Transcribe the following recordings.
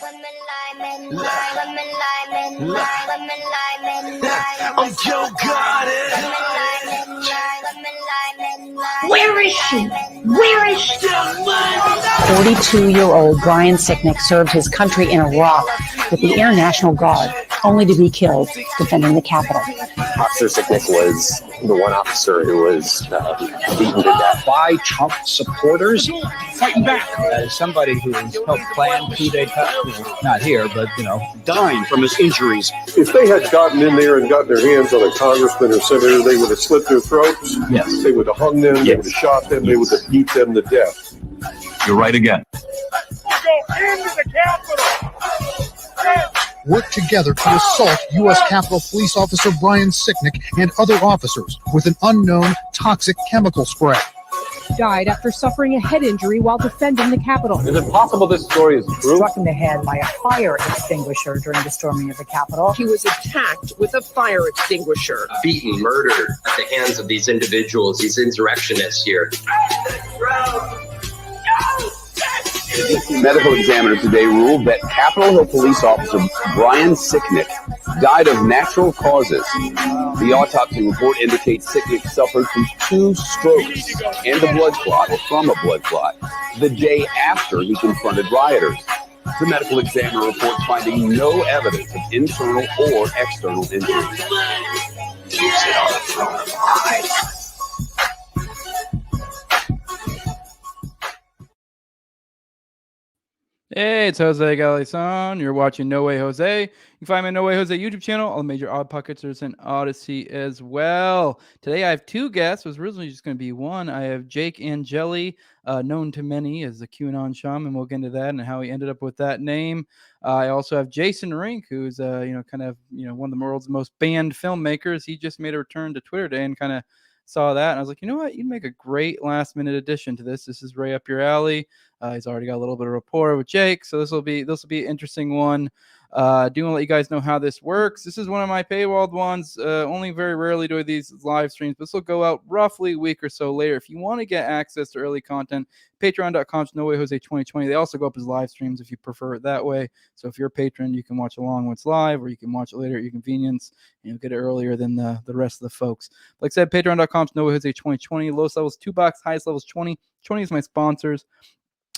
I'm Joe Goddard. Where is she? Where is she? 42-year-old Brian Sicknick served his country in Iraq with the International Guard, only to be killed defending the Capitol. Officer Sicknick was the one officer who was beaten to death by Trump supporters fighting back. As somebody who has helped plan coup d'etat, not here, but, dying from his injuries. If they had gotten in there and gotten their hands on a congressman or senator, they would have slit their throats. Yes. They would have hung them. Yes. They would have shot them. They would have beat them to death. You're right again. Go into the Capitol. Worked together to assault U.S. Capitol Police Officer Brian Sicknick and other officers with an unknown toxic chemical spray. Died after suffering a head injury while defending the Capitol. Is it possible this story is true? Struck in the head by a fire extinguisher during the storming of the Capitol. He was attacked with a fire extinguisher. Beaten, murdered at the hands of these individuals, these insurrectionists here. Medical examiner today ruled that Capitol Hill police officer Brian Sicknick died of natural causes. The autopsy report indicates Sicknick suffered from 2 strokes and a blood clot, or from a blood clot, the day after he confronted rioters. The medical examiner reports finding no evidence of internal or external injuries. You sit on the throne of lies. Hey, it's Jose Galison. You're watching No Way Jose. You can find me on No Way Jose YouTube channel, all the major Odd Pocketers and Odyssey as well. Today I have 2 guests. It was originally just going to be one. I have Jake Angeli, known to many as the QAnon Shaman. We'll get into that and how he ended up with that name. I also have Jason Rink, who's one of the world's most banned filmmakers. He just made a return to Twitter today and kind of saw that, and I was like, you know what? You'd make a great last-minute addition to this. This is right up your alley. He's already got a little bit of rapport with Jake, so this will be an interesting one. Do want to let you guys know how this works. This is one of my paywalled ones. Only very rarely do these live streams. This will go out roughly a week or so later. If you want to get access to early content, patreon.com/NoWayJose2020. They also go up as live streams if you prefer it that way. So if you're a patron, you can watch along when it's live, or you can watch it later at your convenience. And you'll get it earlier than the rest of the folks. Like I said, patreon.com/NoWayJose2020. Lowest level is $2. Highest level is 20. 20 is my sponsors.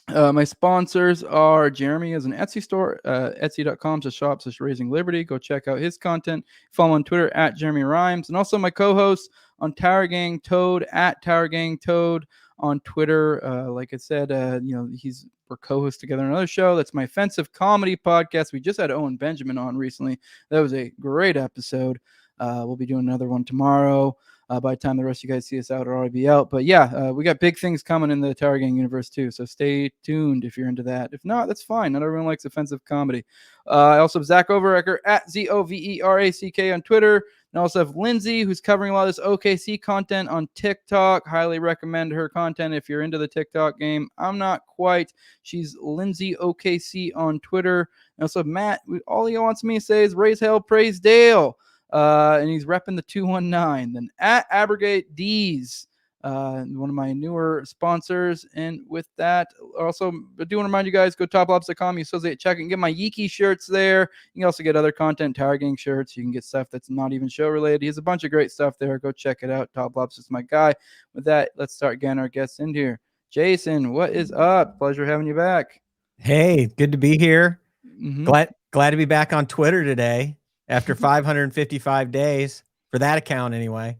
My sponsors are Jeremy as an Etsy store, etsy.com/shop/raising liberty. Go check out his content. Follow on Twitter at Jeremy Rhymes, and also my co-host on Tower Gang Toad at Tower Gang Toad on Twitter. Like I said, we're co-hosts together on another show. That's my offensive comedy podcast. We just had Owen Benjamin on recently. That was a great episode. We'll be doing another one tomorrow. By the time the rest of you guys see us out, it'll already be out. But yeah, we got big things coming in the Tower Gang universe too. So stay tuned if you're into that. If not, that's fine. Not everyone likes offensive comedy. I also have Zach Overecker at ZOVERACK on Twitter. And I also have Lindsay, who's covering a lot of this OKC content on TikTok. Highly recommend her content if you're into the TikTok game. I'm not quite. She's Lindsay OKC on Twitter. And also Matt, all he wants me to say is raise hell, praise Dale. And he's repping the 219. Then at Abrogate D's, one of my newer sponsors. And with that, also, I do want to remind you guys, go to TopLobsta.com. You associate check and get my Yeeky shirts there. You can also get other content, Tower Gang shirts. You can get stuff that's not even show related. He has a bunch of great stuff there. Go check it out. TopLobsta's my guy. With that, let's start getting our guests in here. Jason, what is up? Pleasure having you back. Hey, good to be here. Mm-hmm. Glad to be back on Twitter today. After 555 days, for that account anyway.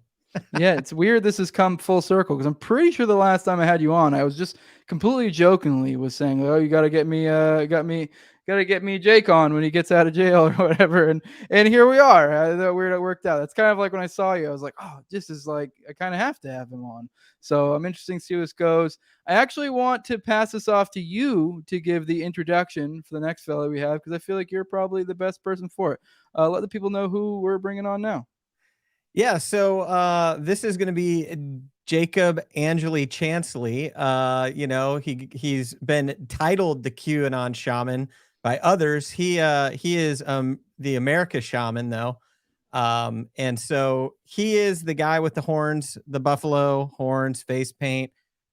Yeah, it's weird this has come full circle, because I'm pretty sure the last time I had you on, I was just completely jokingly was saying, oh, you got to get me Jake on when he gets out of jail or whatever. And here we are. That weird it worked out. That's kind of like when I saw you, I was like, oh, this is like, I kind of have to have him on. So I'm interested to see how this goes. I actually want to pass this off to you to give the introduction for the next fellow we have, because I feel like you're probably the best person for it. Let the people know who we're bringing on now. Yeah, so this is going to be Jacob Angeli Chansley. He's been titled the QAnon Shaman by others. He is the America Shaman, though. And so he is the guy with the horns, the buffalo horns, face paint,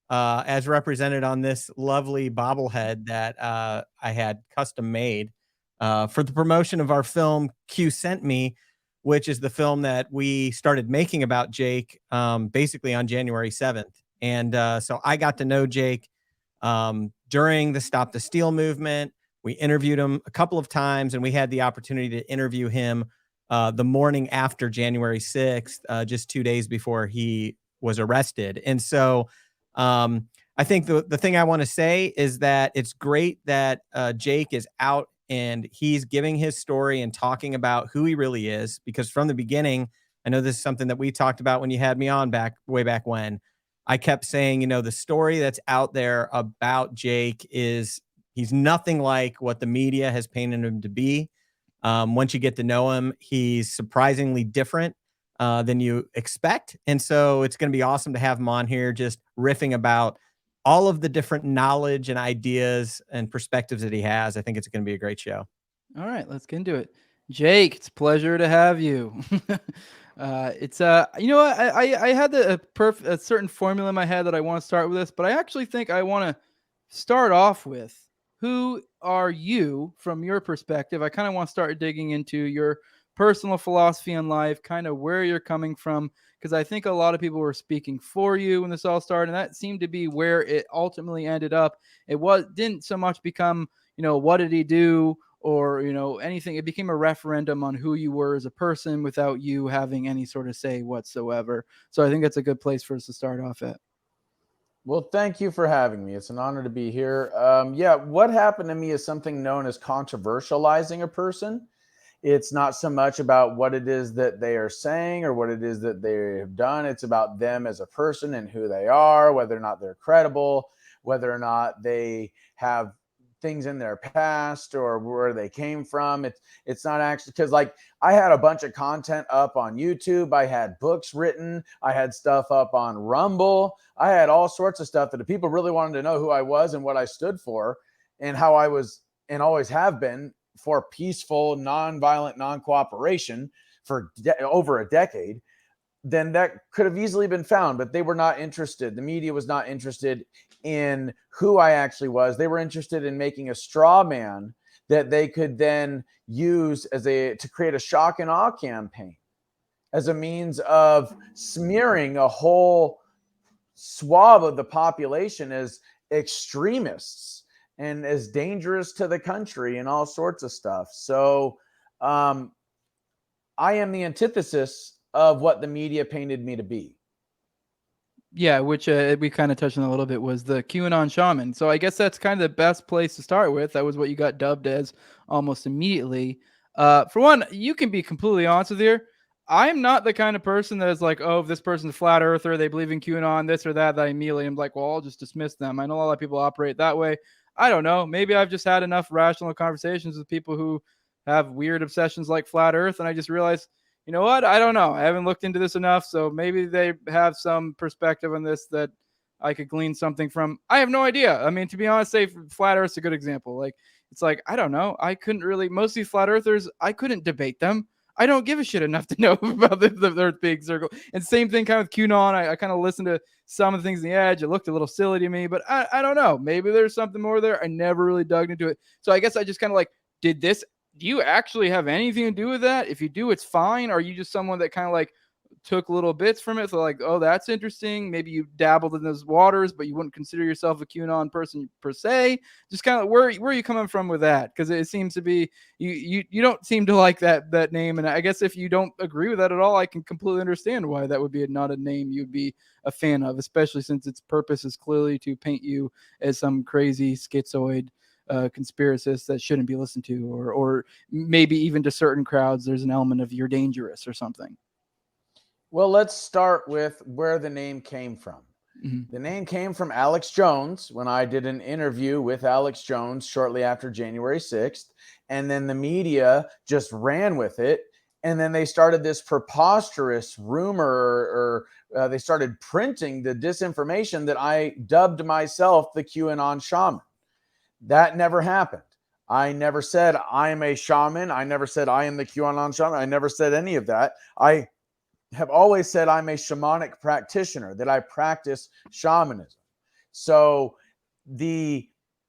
as represented on this lovely bobblehead that I had custom made. for the promotion of our film Q Sent Me, which is the film that we started making about Jake basically on January 7th. And so I got to know Jake during the Stop the Steal movement. We interviewed him a couple of times, and we had the opportunity to interview him the morning after January 6th, just 2 days before he was arrested. And so I think the thing I want to say is that it's great that Jake is out and he's giving his story and talking about who he really is, because from the beginning, I know this is something that we talked about when you had me on way back when. I kept saying, you know, the story that's out there about Jake is he's nothing like what the media has painted him to be. Once you get to know him, he's surprisingly different than you expect. And so it's going to be awesome to have him on here just riffing about all of the different knowledge and ideas and perspectives that he has. I think it's going to be a great show. All right, let's get into it. Jake, it's a pleasure to have you. It's you know what, I had a certain formula in my head that I want to start with this, but I actually think I want to start off with, who are you from your perspective? I kind of want to start digging into your personal philosophy in life, kind of where you're coming from, because I think a lot of people were speaking for you when this all started, and that seemed to be where it ultimately ended up. It didn't so much become, you know, what did he do, or, you know, anything. It became a referendum on who you were as a person without you having any sort of say whatsoever. So I think that's a good place for us to start off at. Well, thank you for having me. It's an honor to be here. Yeah, what happened to me is something known as controversializing a person. It's not so much about what it is that they are saying or what it is that they have done. It's about them as a person and who they are, whether or not they're credible, whether or not they have things in their past or where they came from. It's not actually, because like I had a bunch of content up on YouTube. I had books written. I had stuff up on Rumble. I had all sorts of stuff that if people really wanted to know who I was and what I stood for and how I was and always have been for peaceful, nonviolent, non-cooperation for over a decade, then that could have easily been found, but they were not interested. The media was not interested in who I actually was. They were interested in making a straw man that they could then use to create a shock and awe campaign as a means of smearing a whole swath of the population as extremists and as dangerous to the country and all sorts of stuff. So I am the antithesis of what the media painted me to be. Yeah, which we kind of touched on a little bit, was the QAnon shaman. So I guess that's kind of the best place to start with. That was what you got dubbed as almost immediately. For one, you can be completely honest with you. I'm not the kind of person that is like, oh, if this person's a flat earther, they believe in QAnon, this or that I immediately am like, well, I'll just dismiss them. I know a lot of people operate that way. I don't know. Maybe I've just had enough rational conversations with people who have weird obsessions like flat earth, and I just realized, you know what? I don't know. I haven't looked into this enough, so maybe they have some perspective on this that I could glean something from. I have no idea. I mean, to be honest, say flat earth's a good example. Like, it's like, I don't know. I couldn't really, most of these flat earthers, I couldn't debate them. I don't give a shit enough to know about the earth being circle. And same thing kind of with QAnon. I kind of listened to some of the things in the edge. It looked a little silly to me, but I don't know. Maybe there's something more there. I never really dug into it. So I guess I just kind of like, do you actually have anything to do with that? If you do, it's fine. Are you just someone that kind of like took little bits from it? So like, oh, that's interesting. Maybe you dabbled in those waters, but you wouldn't consider yourself a QAnon person per se. Just kind of where are you coming from with that? Because it seems to be you don't seem to like that name. And I guess if you don't agree with that at all, I can completely understand why that would be not a name you'd be a fan of, especially since its purpose is clearly to paint you as some crazy schizoid conspiracist that shouldn't be listened to, or maybe even to certain crowds there's an element of you're dangerous or something. Well, let's start with where the name came from. Mm-hmm. The name came from Alex Jones when I did an interview with Alex Jones shortly after January 6th, and then the media just ran with it, and then they started this preposterous rumor, or they started printing the disinformation that I dubbed myself the QAnon shaman. That never happened. I never said I am a shaman. I never said I am the QAnon shaman. I never said any of that. I have always said I'm a shamanic practitioner, that I practice shamanism. So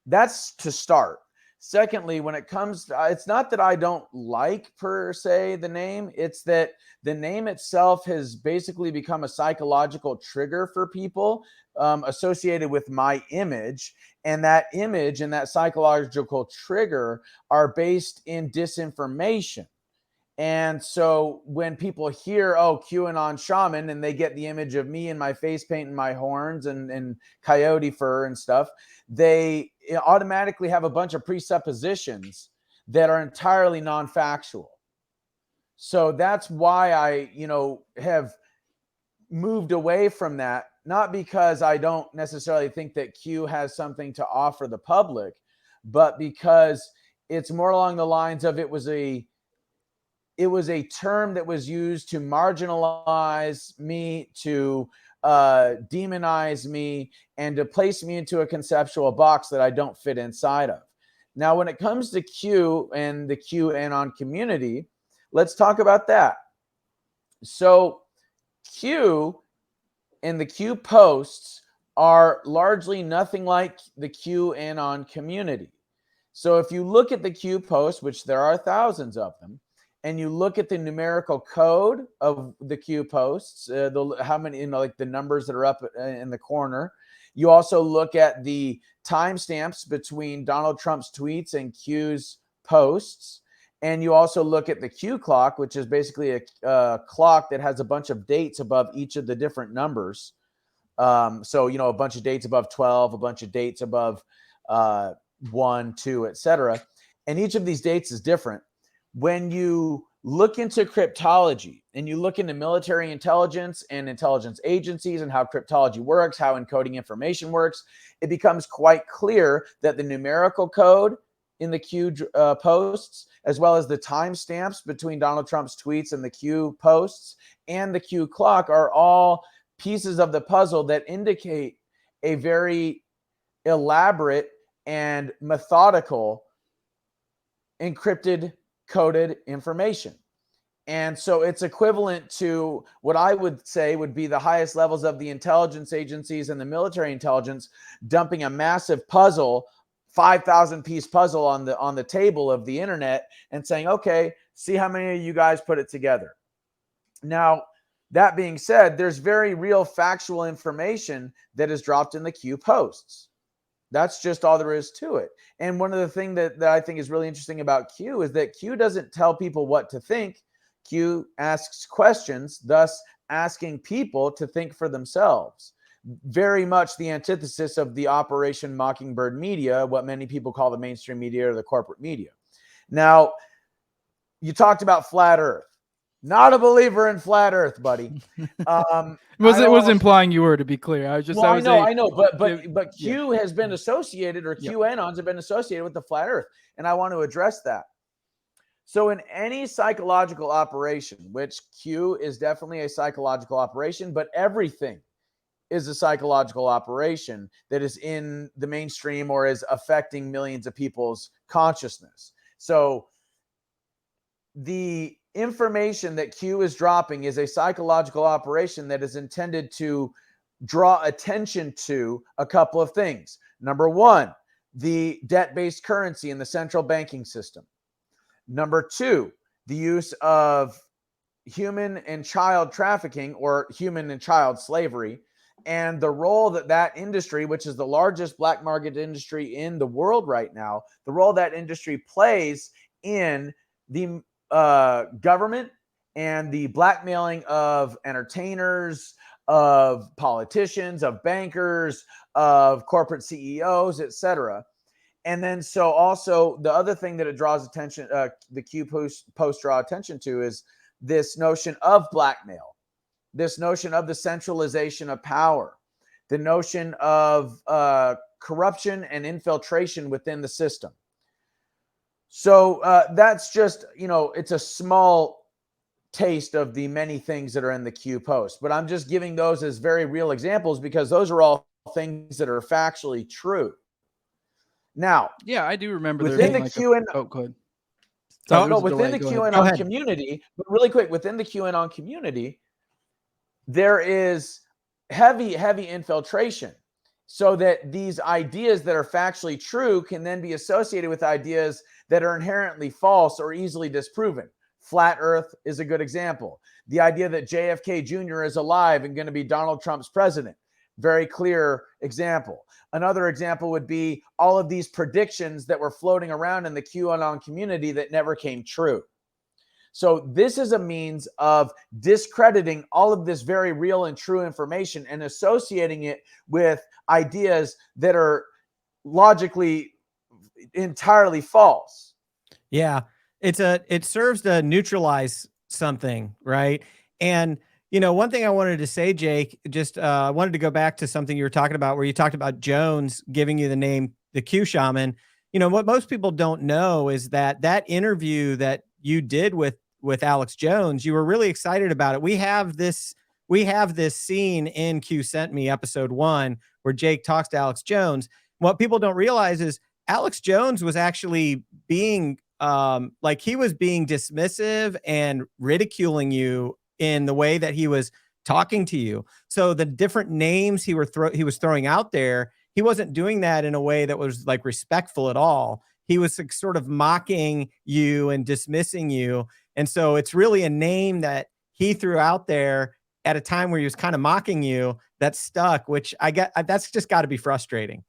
that's to start. Secondly, when it comes to, it's not that I don't like per se the name, it's that the name itself has basically become a psychological trigger for people associated with my image. And that image and that psychological trigger are based in disinformation. And so when people hear, oh, QAnon shaman, and they get the image of me and my face paint and my horns and coyote fur and stuff, they automatically have a bunch of presuppositions that are entirely non-factual. So that's why I, have moved away from that, not because I don't necessarily think that Q has something to offer the public, but because it's more along the lines of it was a term that was used to marginalize me, to demonize me, and to place me into a conceptual box that I don't fit inside of. Now, when it comes to Q and the QAnon community, let's talk about that. So Q and the Q posts are largely nothing like the QAnon community. So if you look at the Q posts, which there are thousands of them, and you look at the numerical code of the Q posts, how many, like the numbers that are up in the corner. You also look at the timestamps between Donald Trump's tweets and Q's posts. And you also look at the Q clock, which is basically a clock that has a bunch of dates above each of the different numbers. So, a bunch of dates above 12, a bunch of dates above 1, 2, etc. And each of these dates is different. When you look into cryptology and you look into military intelligence and intelligence agencies and how cryptology works, how encoding information works, it becomes quite clear that the numerical code in the Q posts, as well as the timestamps between Donald Trump's tweets and the Q posts and the Q clock, are all pieces of the puzzle that indicate a very elaborate and methodical encrypted coded information. And so it's equivalent to what I would say would be the highest levels of the intelligence agencies and the military intelligence dumping a massive puzzle, 5,000 piece puzzle on the table of the internet and saying, okay, see how many of you guys put it together. Now, that being said, there's very real factual information that is dropped in the Q posts. That's just all there is to it. And one of the things that I think is really interesting about Q is that Q doesn't tell people what to think. Q asks questions, thus asking people to think for themselves. Very much the antithesis of the Operation Mockingbird media, what many people call the mainstream media or the corporate media. Now, you talked about flat Earth. Not a believer in flat Earth, buddy. Was implying you were, to be clear. I was just. Well, I know, but Q has been associated, or QAnons have been associated with the flat Earth, and I want to address that. So, in any psychological operation, which Q is definitely a psychological operation, but everything is a psychological operation that is in the mainstream or is affecting millions of people's consciousness. So, the information that Q is dropping is a psychological operation that is intended to draw attention to a couple of things. Number one, the debt-based currency in the central banking system. Number two, the use of human and child trafficking or human and child slavery, and the role that industry, which is the largest black market industry in the world right now, the role that industry plays in the government and the blackmailing of entertainers, of politicians, of bankers, of corporate CEOs, etc. And then so also the other thing that it draws attention, the Q post draw attention to, is this notion of blackmail, this notion of the centralization of power, the notion of corruption and infiltration within the system. So that's just, it's a small taste of the many things that are in the Q post. But I'm just giving those as very real examples because those are all things that are factually true. Now, yeah, I do remember within the QAnon. Within the QAnon community, but really quick, within the QAnon community, there is heavy infiltration. so that these ideas that are factually true can then be associated with ideas that are inherently false or easily disproven. Flat Earth is a good example. The idea that JFK Jr. is alive and going to be Donald Trump's president. Very clear example. Another example would be all of these predictions that were floating around in the QAnon community that never came true. So this is a means of discrediting all of this very real and true information and associating it with ideas that are logically entirely false. Yeah, it serves to neutralize something, right? And one thing I wanted to say, Jake, just I wanted to go back to something you were talking about, where you talked about Jones giving you the name the Q Shaman. What most people don't know is that interview that you did with Alex Jones, you were really excited about it. We have this scene in Q Sent Me episode 1 where Jake talks to Alex Jones. What people don't realize is Alex Jones was actually being he was being dismissive and ridiculing you in the way that he was talking to you. So the different names he was throwing out there, he wasn't doing that in a way that was like respectful at all. He was like, sort of mocking you and dismissing you. And so it's really a name that he threw out there at a time where he was kind of mocking you that stuck, which that's just got to be frustrating.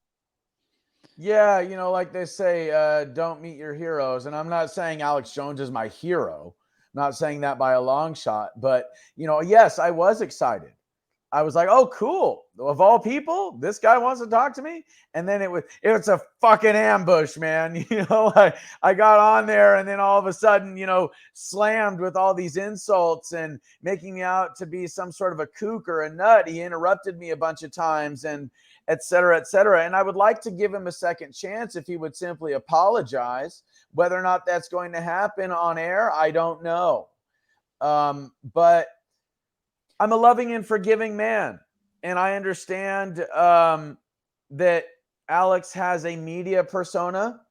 Yeah, like they say, don't meet your heroes. And I'm not saying Alex Jones is my hero. I'm not saying that by a long shot. But, yes, I was excited. I was like, oh, cool. Of all people, this guy wants to talk to me. And then it was a fucking ambush, man. I got on there and then all of a sudden, slammed with all these insults and making me out to be some sort of a kook or a nut. He interrupted me a bunch of times and et cetera, et cetera. And I would like to give him a second chance if he would simply apologize. Whether or not that's going to happen on air, I don't know. But I'm a loving and forgiving man. And I understand that Alex has a media persona.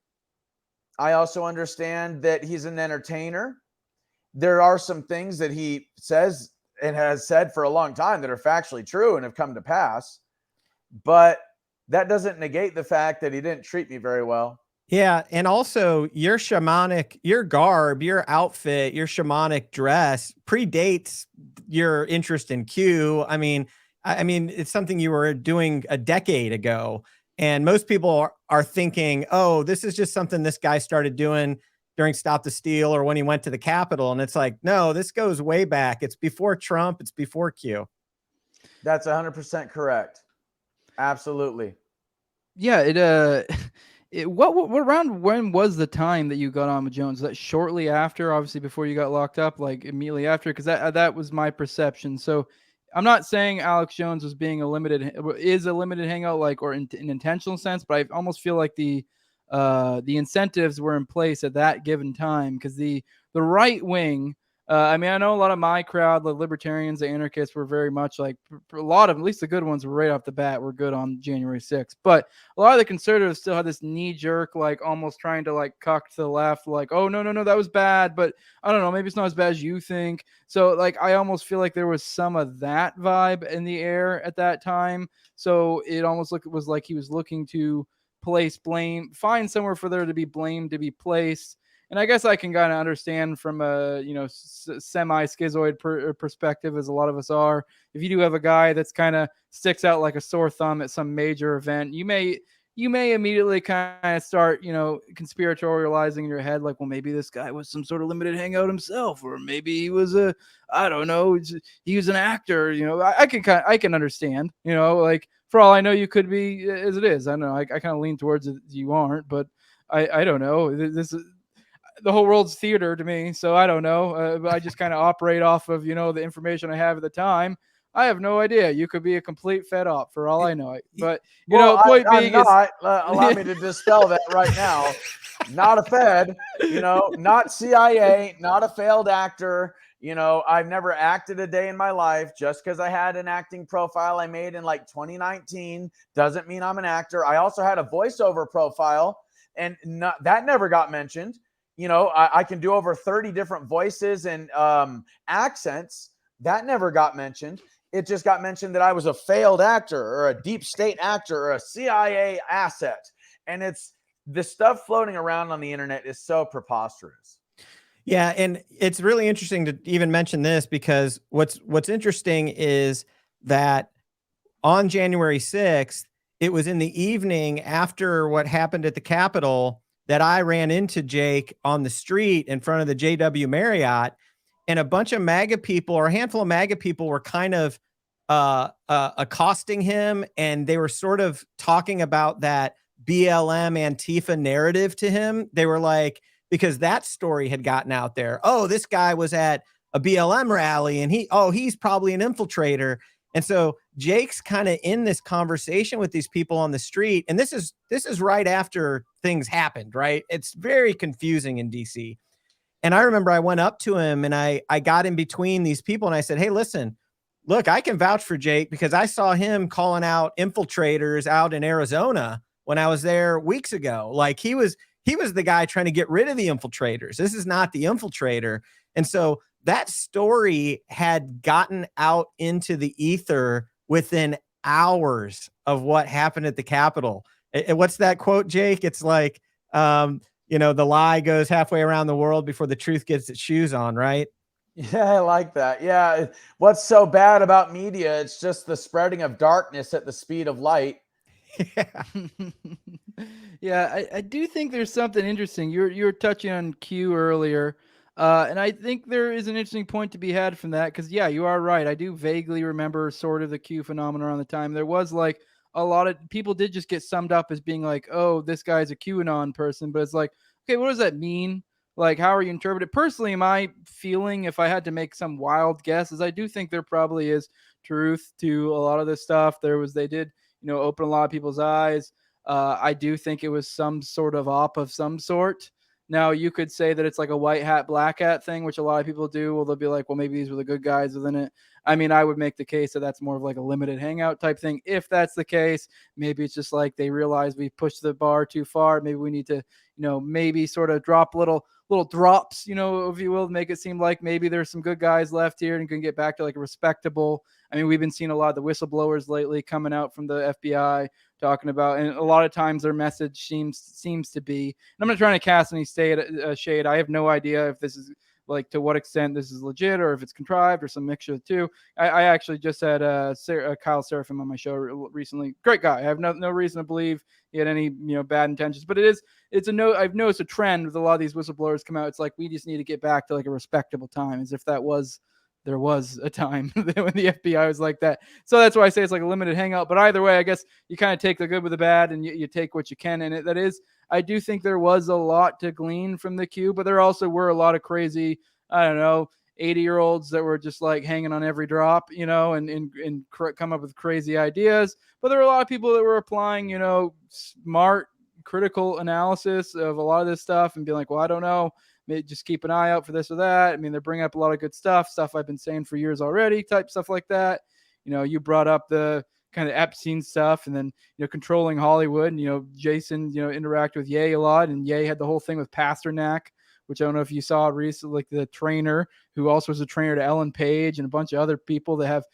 I also understand that he's an entertainer. There are some things that he says and has said for a long time that are factually true and have come to pass. But that doesn't negate the fact that he didn't treat me very well. Yeah. And also your garb, your outfit, your shamanic dress predates your interest in Q. I mean, it's something you were doing a decade ago. And most people are thinking, oh, this is just something this guy started doing during Stop the Steal or when he went to the Capitol. And it's like, no, this goes way back. It's before Trump. It's before Q. That's 100% correct. Absolutely. Yeah. What around when was the time that you got on with Jones? Was that shortly after, obviously before you got locked up, like immediately after? Because that was my perception. So I'm not saying Alex Jones was being a limited hangout, like, or in an intentional sense, but I almost feel like the incentives were in place at that given time, because the right wing. I know a lot of my crowd, the libertarians, the anarchists, were very much like, a lot of, at least the good ones, were right off the bat, were good on January 6th. But a lot of the conservatives still had this knee jerk, like almost trying to like cuck to the left, like, oh, no, that was bad. But I don't know, maybe it's not as bad as you think. So like, I almost feel like there was some of that vibe in the air at that time. So it almost was like he was looking to place blame, find somewhere for there to be blame to be placed. And I guess I can kind of understand from a, semi-schizoid perspective, as a lot of us are. If you do have a guy that's kind of sticks out like a sore thumb at some major event, you may immediately kind of start, conspiratorializing in your head, like, well, maybe this guy was some sort of limited hangout himself, or maybe he was I don't know, he was an actor. I can understand, like, for all I know, you could be as it is. I don't know. I kind of lean towards it. You aren't, but I don't know. This is. The whole world's theater to me, so I don't know. But I just kind of operate off of, the information I have at the time. I have no idea. You could be a complete fed up for all I know. But, point being is... allow me to dispel that right now. Not a fed, not CIA, not a failed actor. I've never acted a day in my life. Just because I had an acting profile I made in like 2019 doesn't mean I'm an actor. I also had a voiceover profile, and that never got mentioned. I can do over 30 different voices and accents. That never got mentioned. it just got mentioned that I was a failed actor or a deep state actor or a CIA asset. And it's the stuff floating around on the internet is so preposterous. Yeah, and it's really interesting to even mention this because what's interesting is that on January 6th, it was in the evening after what happened at the Capitol that I ran into Jake on the street in front of the JW Marriott, and a bunch of MAGA people or a handful of MAGA people were kind of accosting him, and they were sort of talking about that BLM Antifa narrative to him. They were like, because that story had gotten out there. Oh, this guy was at a BLM rally and he's probably an infiltrator. And so Jake's kind of in this conversation with these people on the street. And this is right after things happened, right? It's very confusing in DC. And I remember I went up to him and I got in between these people and I said, hey, listen, look, I can vouch for Jake because I saw him calling out infiltrators out in Arizona when I was there weeks ago. Like he was the guy trying to get rid of the infiltrators. This is not the infiltrator. And so that story had gotten out into the ether within hours of what happened at the Capitol. What's that quote, Jake? It's like, the lie goes halfway around the world before the truth gets its shoes on, right? Yeah, I like that. Yeah. What's so bad about media? It's just the spreading of darkness at the speed of light. Yeah. Yeah, I do think there's something interesting. You were touching on Q earlier, and I think there is an interesting point to be had from that because, yeah, you are right. I do vaguely remember sort of the Q phenomenon around the time. There was like a lot of people did just get summed up as being like, oh, this guy's a QAnon person, but it's like, okay, what does that mean? Like, how are you interpret it? Personally, my feeling, if I had to make some wild guess, is I do think there probably is truth to a lot of this stuff. They did, open a lot of people's eyes. I do think it was some sort of op of some sort. Now, you could say that it's like a white hat, black hat thing, which a lot of people do. Well, they'll be like, well, maybe these were the good guys within it. I mean, I would make the case that that's more of like a limited hangout type thing. If that's the case, maybe it's just like they realize we pushed the bar too far. Maybe we need to, maybe sort of drop little drops, if you will, make it seem like maybe there's some good guys left here and can get back to like a respectable. I mean, we've been seeing a lot of the whistleblowers lately coming out from the FBI talking about, and a lot of times their message seems to be, and I'm not trying to cast any shade. I have no idea if this is like to what extent this is legit or if it's contrived or some mixture of the two. I actually just had Kyle Seraphim on my show recently. Great guy. I have no reason to believe he had any bad intentions, but I've noticed a trend with a lot of these whistleblowers come out. It's like we just need to get back to like a respectable time, as if there was a time when the FBI was like that. So that's why I say it's like a limited hangout. But either way, I guess you kind of take the good with the bad and you take what you can in it. I do think there was a lot to glean from the Q, but there also were a lot of crazy, 80-year-olds that were just like hanging on every drop, and come up with crazy ideas. But there were a lot of people that were applying, smart, critical analysis of a lot of this stuff and being like, well, I don't know. Maybe just keep an eye out for this or that. I mean, they bring up a lot of good stuff I've been saying for years already, type stuff like that. You brought up the kind of Epstein stuff and then, controlling Hollywood and, Jason, interacted with Ye a lot, and Ye had the whole thing with Pasternak, which I don't know if you saw recently, like the trainer who also was a trainer to Ellen Page and a bunch of other people that have,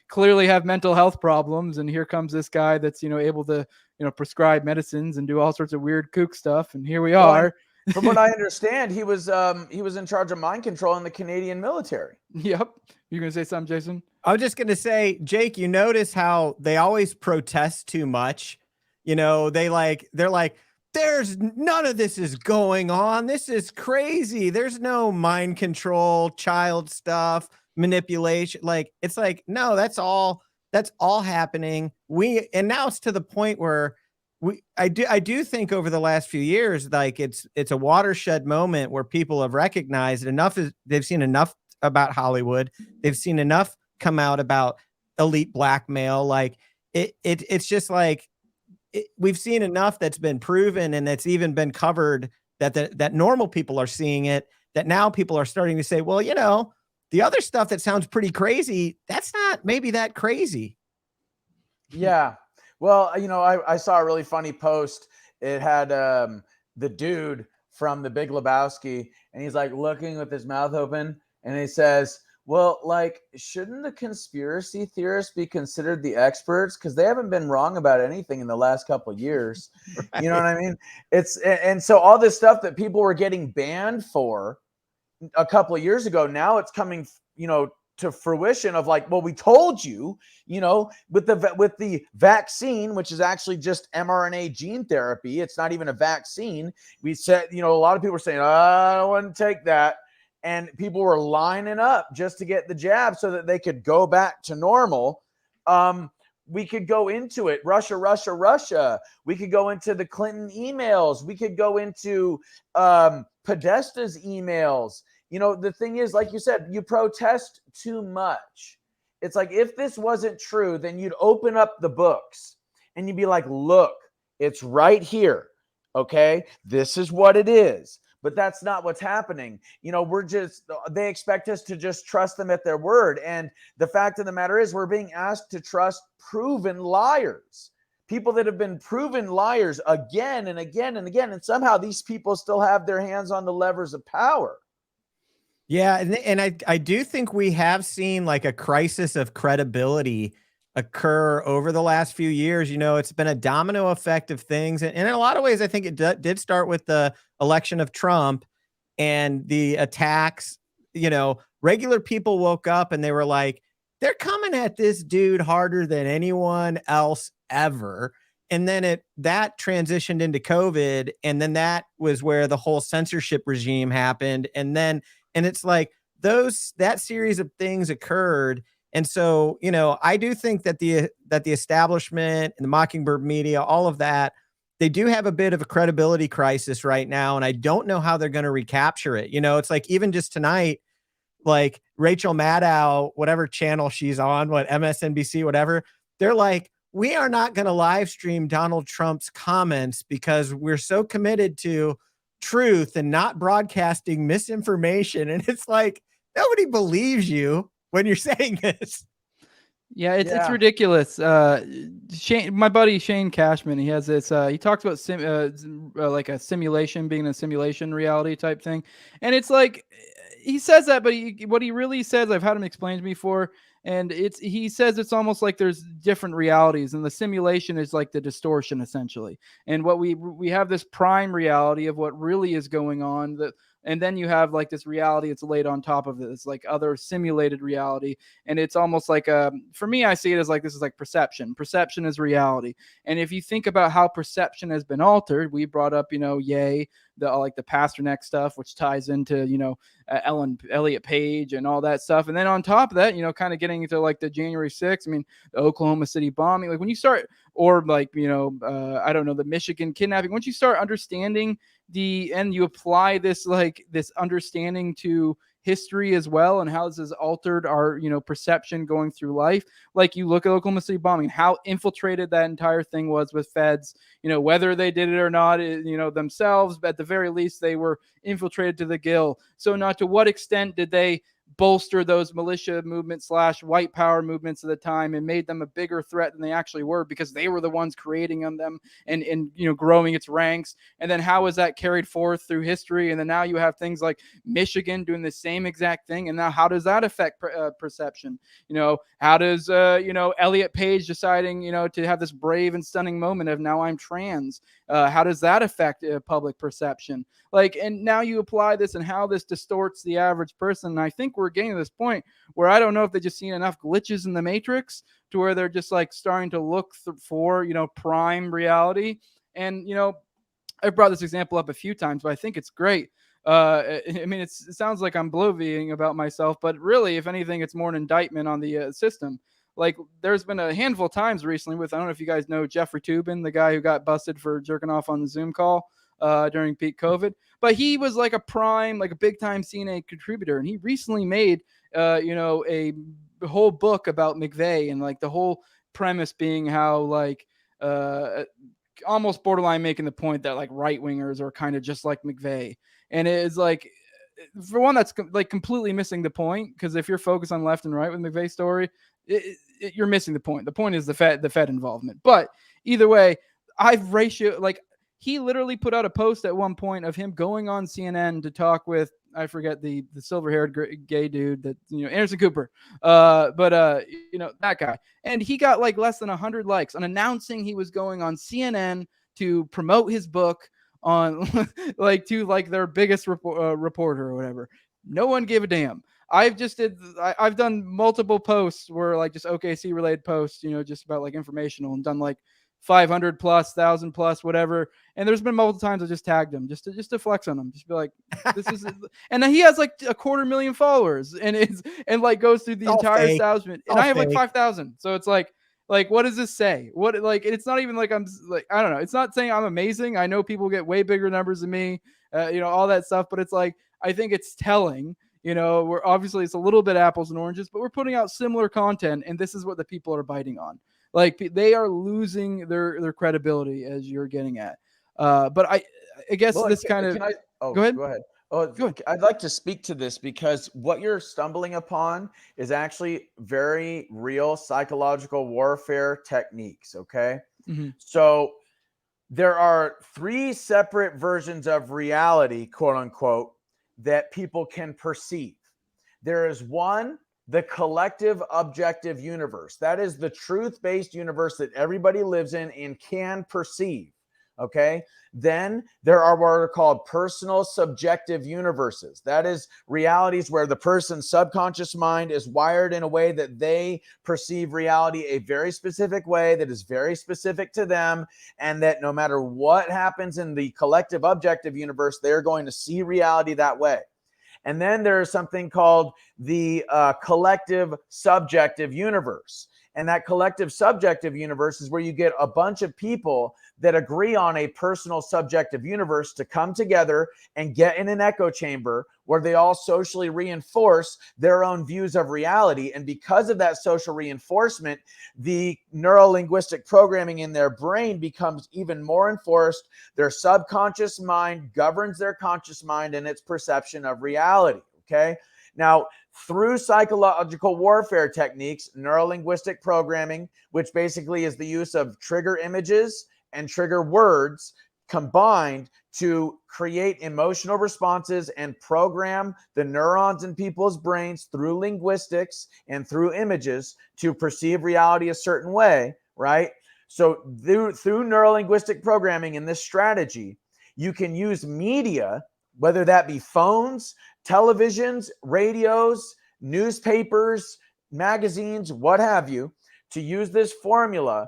clearly have mental health problems. And here comes this guy that's, able to, prescribe medicines and do all sorts of weird kook stuff. And here we are. From what I understand, he was in charge of mind control in the Canadian military. Yep. You're going to say something, Jason? I was just going to say, Jake, you notice how they always protest too much. They're like, there's none of this is going on. This is crazy. There's no mind control, child stuff, manipulation. Like, it's like, no, that's all happening. And now it's to the point where I do think over the last few years, like it's a watershed moment where people have recognized they've seen enough about Hollywood. They've seen enough come out about elite blackmail. Like it's just like, we've seen enough that's been proven and that's even been covered that normal people are seeing it, that now people are starting to say, well, the other stuff that sounds pretty crazy, that's not maybe that crazy. Yeah. Well, I saw a really funny post. It had the dude from The Big Lebowski, and he's like looking with his mouth open, and he says, Well, like, shouldn't the conspiracy theorists be considered the experts? Because they haven't been wrong about anything in the last couple of years. Right. You know what I mean? And so all this stuff that people were getting banned for a couple of years ago, now it's coming, to fruition of like, well, we told you, with the vaccine, which is actually just mRNA gene therapy. It's not even a vaccine. We said, a lot of people were saying, I don't want to take that. And people were lining up just to get the jab so that they could go back to normal. We could go into it. Russia. We could go into the Clinton emails. We could go into Podesta's emails. The thing is, like you said, you protest too much. It's like, if this wasn't true, then you'd open up the books and you'd be like, look, it's right here. Okay, this is what it is. But that's not what's happening. They expect us to just trust them at their word. And the fact of the matter is, we're being asked to trust proven liars, people that have been proven liars again and again and again. And somehow these people still have their hands on the levers of power. Yeah. And I do think we have seen like a crisis of credibility occur over the last few years. It's been a domino effect of things. And in a lot of ways, I think it did start with the election of Trump and the attacks. Regular people woke up and they were like, they're coming at this dude harder than anyone else ever. And then that transitioned into COVID. And then that was where the whole censorship regime happened. And it's like that series of things occurred. And so, I do think that the establishment and the Mockingbird media, all of that, they do have a bit of a credibility crisis right now. And I don't know how they're going to recapture it. It's like, even just tonight, like Rachel Maddow, whatever channel she's on, MSNBC, whatever, they're like, we are not going to live stream Donald Trump's comments because we're so committed to truth and not broadcasting misinformation. And it's like, nobody believes you when you're saying this. Yeah, it's ridiculous. My buddy Shane Cashman, he has this. He talks about like a simulation being a simulation reality type thing, and it's like he says that, but what he really says, I've had him explain to me before, and he says it's almost like there's different realities, and the simulation is like the distortion essentially. And what we have this prime reality of what really is going on, and then you have like this reality it's laid on top of it. It's like other simulated reality. And it's almost like, for me, I see it as like, this is like perception. Perception is reality. And if you think about how perception has been altered, we brought up, Ye, the Pasternak stuff, which ties into, Elliot Page and all that stuff. And then on top of that, kind of getting into like the January 6th, the Oklahoma City bombing, like when you start, or like, I don't know, the Michigan kidnapping, once you start understanding and you apply this understanding to history as well, and how this has altered our, perception going through life. Like you look at Oklahoma City bombing, how infiltrated that entire thing was with feds, whether they did it or not, themselves, but at the very least, they were infiltrated to the gill. So not to what extent did they bolster those militia movements / white power movements at the time and made them a bigger threat than they actually were, because they were the ones creating them and growing its ranks. And then how is that carried forth through history? And then now you have things like Michigan doing the same exact thing. And now how does that affect perception? How does Elliot Page deciding to have this brave and stunning moment of now I'm trans? How does that affect public perception? And now you apply this and how this distorts the average person. And I think we're getting to this point where I don't know if they've just seen enough glitches in the matrix to where they're just like starting to look for, prime reality. And, I've brought this example up a few times, but I think it's great. It sounds like I'm bloviating about myself, but really, if anything, it's more an indictment on the system. Like there's been a handful of times recently I don't know if you guys know Jeffrey Toobin, the guy who got busted for jerking off on the Zoom call during peak COVID, but he was like a big time CNN contributor. And he recently made, a whole book about McVeigh, and like the whole premise being how almost borderline making the point that like right wingers are kind of just like McVeigh. And it is like, for one, that's like completely missing the point, because if you're focused on left and right with McVeigh's story, you're missing the point. The point is the Fed involvement. But either way, he literally put out a post at one point of him going on CNN to talk with, I forget the silver-haired gay dude that, Anderson Cooper, that guy. And he got like less than 100 likes on announcing he was going on CNN to promote his book on to their biggest reporter or whatever. No one gave a damn. I've done multiple posts where like just OKC related posts, just about like informational, and done like 500 plus, 1,000 plus, whatever. And there's been multiple times I just tagged him just to flex on him, just be like, this is, and then he has like 250,000 followers, and goes through the entire establishment, and I have like 5,000. So it's like, what does this say? What, like, it's not even like I'm like, I don't know. It's not saying I'm amazing. I know people get way bigger numbers than me, all that stuff, but it's like, I think it's telling. We're obviously, it's a little bit apples and oranges, but we're putting out similar content, and this is what the people are biting on. Like, they are losing their credibility, as you're getting at. But I guess this kind of. Go ahead. Oh, I'd like to speak to this because what you're stumbling upon is actually very real psychological warfare techniques. Okay, so there are 3 separate versions of reality, quote unquote, that people can perceive. There is one, the collective objective universe. That is the truth-based universe that everybody lives in and can perceive. Okay. Then there are what are called personal subjective universes. That is realities where the person's subconscious mind is wired in a way that they perceive reality a very specific way that is very specific to them, and that no matter what happens in the collective objective universe, they're going to see reality that way. And then there is something called the collective subjective universe. And that collective subjective universe is where you get a bunch of people that agree on a personal subjective universe to come together and get in an echo chamber where they all socially reinforce their own views of reality. And because of that social reinforcement, the neuro-linguistic programming in their brain becomes even more enforced. Their subconscious mind governs their conscious mind and its perception of reality. Okay. Now, through psychological warfare techniques, neuro-linguistic programming, which basically is the use of trigger images and trigger words combined to create emotional responses and program the neurons in people's brains through linguistics and through images to perceive reality a certain way, right? So through neuro-linguistic programming in this strategy, you can use media, whether that be phones, televisions, radios, newspapers, magazines, what have you, to use this formula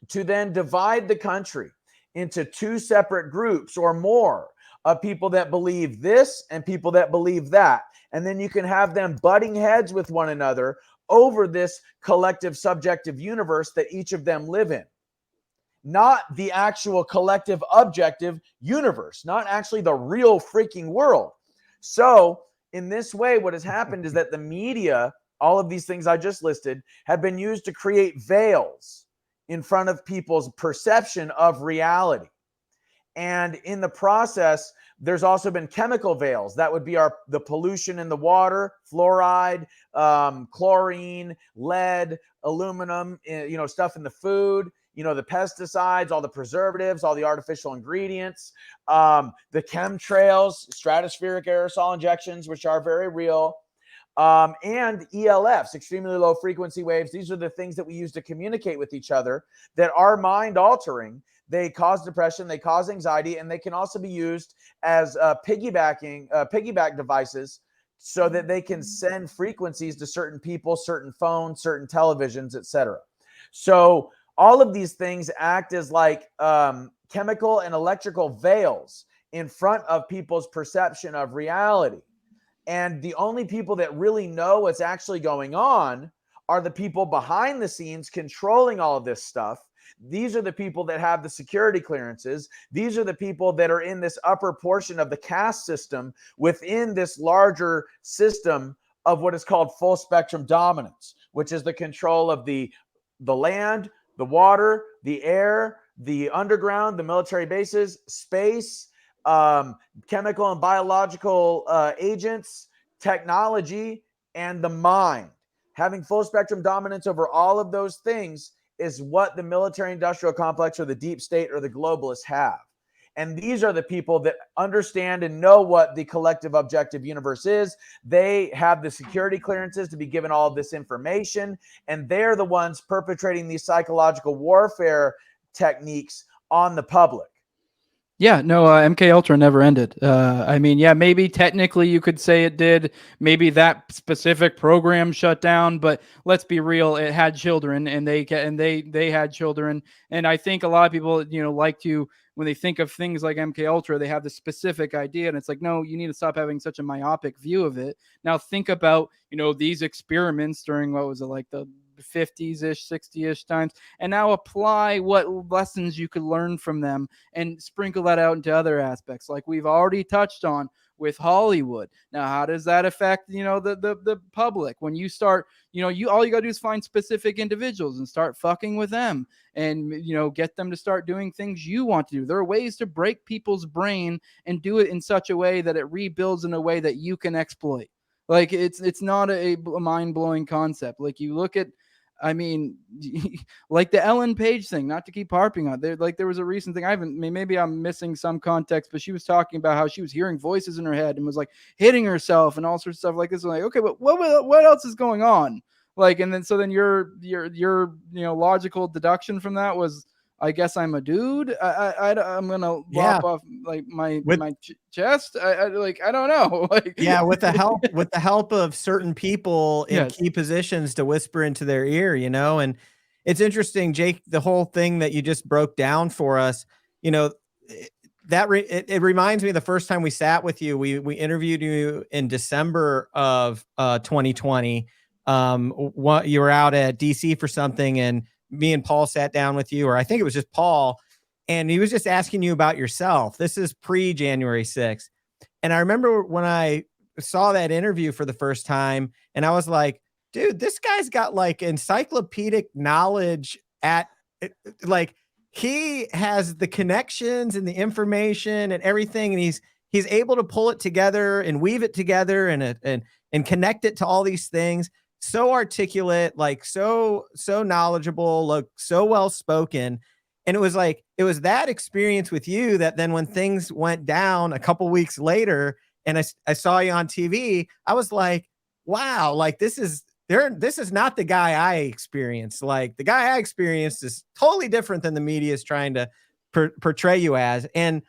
to then divide the country into 2 separate groups or more of people that believe this and people that believe that. And then you can have them butting heads with one another over this collective subjective universe that each of them live in. Not the actual collective objective universe, not actually the real freaking world. So in this way, what has happened is that the media, all of these things I just listed, have been used to create veils in front of people's perception of reality. And in the process, there's also been chemical veils. That would be the pollution in the water, fluoride, chlorine, lead, aluminum, stuff in the food, the pesticides, all the preservatives, all the artificial ingredients, the chemtrails, stratospheric aerosol injections, which are very real, and ELFs, extremely low frequency waves. These are the things that we use to communicate with each other that are mind altering. They cause depression, they cause anxiety, and they can also be used as piggyback devices so that they can send frequencies to certain people, certain phones, certain televisions, etc. So all of these things act as like chemical and electrical veils in front of people's perception of reality. And the only people that really know what's actually going on are the people behind the scenes controlling all of this stuff. These are the people that have the security clearances. These are the people that are in this upper portion of the caste system within this larger system of what is called full spectrum dominance, which is the control of the land, the water, the air, the underground, the military bases, space, chemical and biological agents, technology, and the mind. Having full spectrum dominance over all of those things is what the military industrial complex or the deep state or the globalists have. And these are the people that understand and know what the collective objective universe is. They have the security clearances to be given all of this information, and they're the ones perpetrating these psychological warfare techniques on the public. Yeah, no, MK Ultra never ended. I mean, yeah, maybe technically you could say it did. Maybe that specific program shut down, but let's be real, it had children, and they had children. And I think a lot of people, like to, when they think of things like MK Ultra, they have this specific idea, and it's like, no, you need to stop having such a myopic view of it. Now think about, these experiments during, what was it, like the 50s-ish, 60-ish times, and now apply what lessons you could learn from them and sprinkle that out into other aspects, like we've already touched on with Hollywood. Now, how does that affect, the public? When you start, all you gotta do is find specific individuals and start fucking with them, and get them to start doing things you want to do. There are ways to break people's brain and do it in such a way that it rebuilds in a way that you can exploit. Like it's not a mind-blowing concept. Like you look at, I mean, like the Ellen Page thing, not to keep harping on there. Like there was a recent thing. Maybe I'm missing some context, but she was talking about how she was hearing voices in her head and was like hitting herself and all sorts of stuff like this. I'm like, okay, but what else is going on? Like, and then, so then your logical deduction from that was, I guess I'm a dude. I'm gonna lop off like my chest. I don't know. Like, yeah, with the help of certain people in key positions to whisper into their ear, and it's interesting, Jake. The whole thing that you just broke down for us, it reminds me of the first time we sat with you. We interviewed you in December of 2020. You were out at DC for something, and me and Paul sat down with you, or I think it was just Paul, and he was just asking you about yourself. This is pre-January 6th. And I remember when I saw that interview for the first time, and I was like, dude, this guy's got like encyclopedic knowledge like he has the connections and the information and everything. And he's able to pull it together and weave it together and connect it to all these things. So articulate, like so knowledgeable, look so well spoken. And it was that experience with you that then when things went down a couple weeks later and I saw you on TV, I was like, wow, like this is not the guy I experienced. Like the guy I experienced is totally different than the media is trying to portray you as. And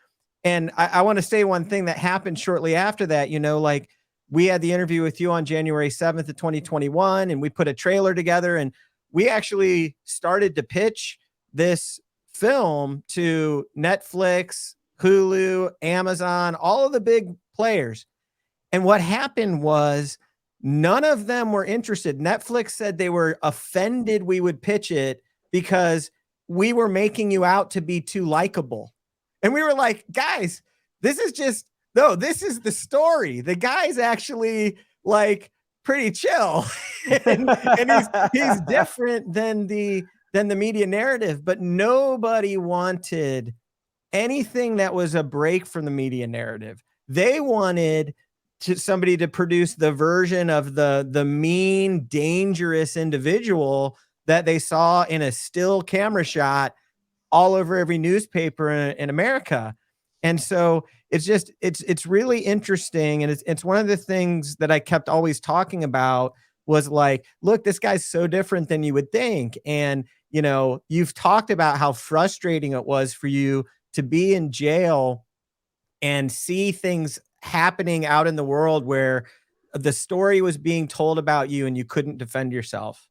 I want to say one thing that happened shortly after that, like, we had the interview with you on January 7th of 2021, and we put a trailer together, and we actually started to pitch this film to Netflix, Hulu, Amazon, all of the big players. And what happened was none of them were interested. Netflix said they were offended we would pitch it because we were making you out to be too likable. And we were like, guys, this is the story. The guy's actually like pretty chill and he's different than the media narrative, but nobody wanted anything that was a break from the media narrative. They wanted somebody to produce the version of the mean, dangerous individual that they saw in a still camera shot all over every newspaper in America. And so it's really interesting. And it's one of the things that I kept always talking about was like, look, this guy's so different than you would think. And, you've talked about how frustrating it was for you to be in jail and see things happening out in the world where the story was being told about you and you couldn't defend yourself.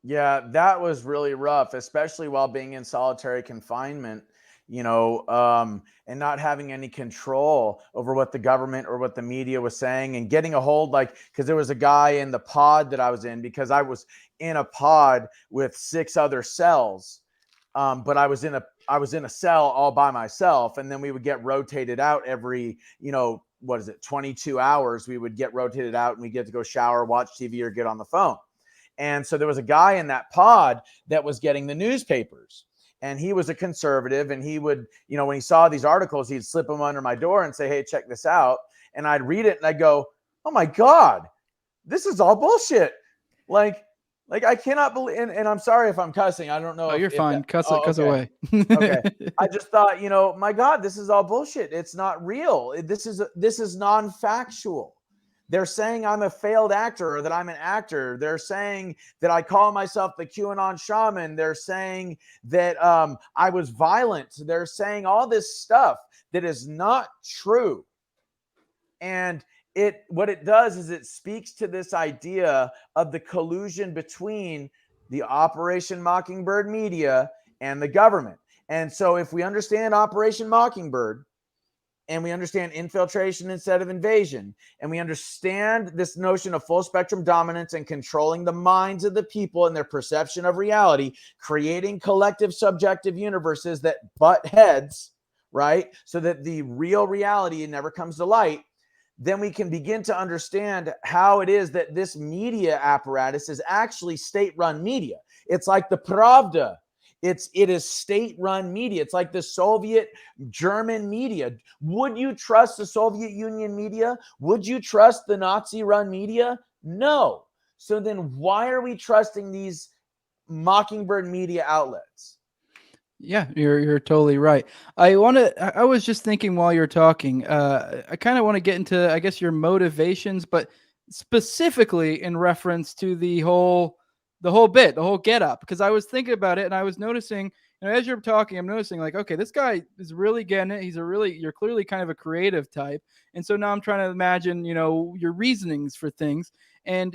Yeah, that was really rough, especially while being in solitary confinement, and not having any control over what the government or what the media was saying, and getting a hold, because there was a guy in the pod that I was in, because I was in a pod with 6 other cells. But I was in a cell all by myself. And then we would get rotated out every, 22 hours. We would get rotated out and we get to go shower, watch TV, or get on the phone. And so there was a guy in that pod that was getting the newspapers, and he was a conservative, and he would, when he saw these articles, he'd slip them under my door and say, hey, check this out. And I'd read it and I'd go, oh my God, this is all bullshit. Like, Like, I cannot believe, and I'm sorry if I'm cussing. I don't know. Oh, you're fine. Cuss okay. away. Okay. I just thought, my God, this is all bullshit. It's not real. This is non-factual. They're saying I'm a failed actor or that I'm an actor. They're saying that I call myself the QAnon shaman. They're saying that I was violent. They're saying all this stuff that is not true. And what it does is it speaks to this idea of the collusion between the Operation Mockingbird media and the government. And so if we understand Operation Mockingbird, and we understand infiltration instead of invasion, and we understand this notion of full spectrum dominance and controlling the minds of the people and their perception of reality, creating collective subjective universes that butt heads, right? So that the real reality never comes to light, then we can begin to understand how it is that this media apparatus is actually state-run media. It's like the Pravda. It is state-run media. It's like the Soviet German media. Would you trust the Soviet Union media? Would you trust the Nazi-run media? No. So then why are we trusting these Mockingbird media outlets? Yeah, you're totally right. I was just thinking while you're talking, I kind of want to get into, I guess, your motivations, but specifically in reference to the whole get up, because I was thinking about it and I was noticing, as you're talking, I'm noticing like, okay, this guy is really getting it. You're clearly kind of a creative type. And so now I'm trying to imagine, your reasonings for things. And,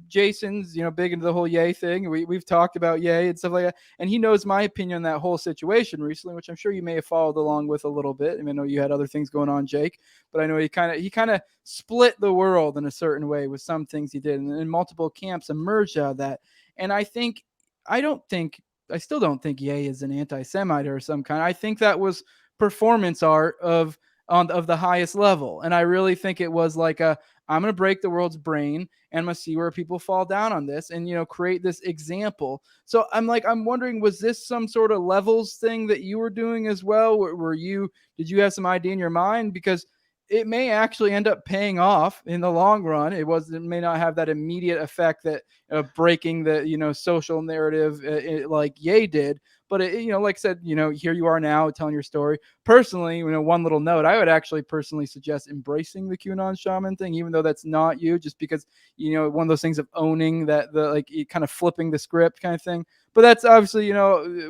Jason's, big into the whole yay thing. We've talked about yay and stuff like that. And he knows my opinion on that whole situation recently, which I'm sure you may have followed along with a little bit. I mean, I know you had other things going on, Jake, but I know he kind of split the world in a certain way with some things he did. And multiple camps emerged out of that. And I still don't think Ye is an anti-Semite or some kind. I think that was performance art of the highest level. And I really think it was like I'm going to break the world's brain and I'm going to see where people fall down on this and, create this example. So I'm wondering, was this some sort of levels thing that you were doing as well? Did you have some idea in your mind? Because it may actually end up paying off in the long run. It may not have that immediate effect that breaking the social narrative like Ye did. But like I said, here you are now telling your story. Personally, one little note, I would actually personally suggest embracing the QAnon shaman thing, even though that's not you, just because one of those things of owning that kind of flipping the script kind of thing. But that's obviously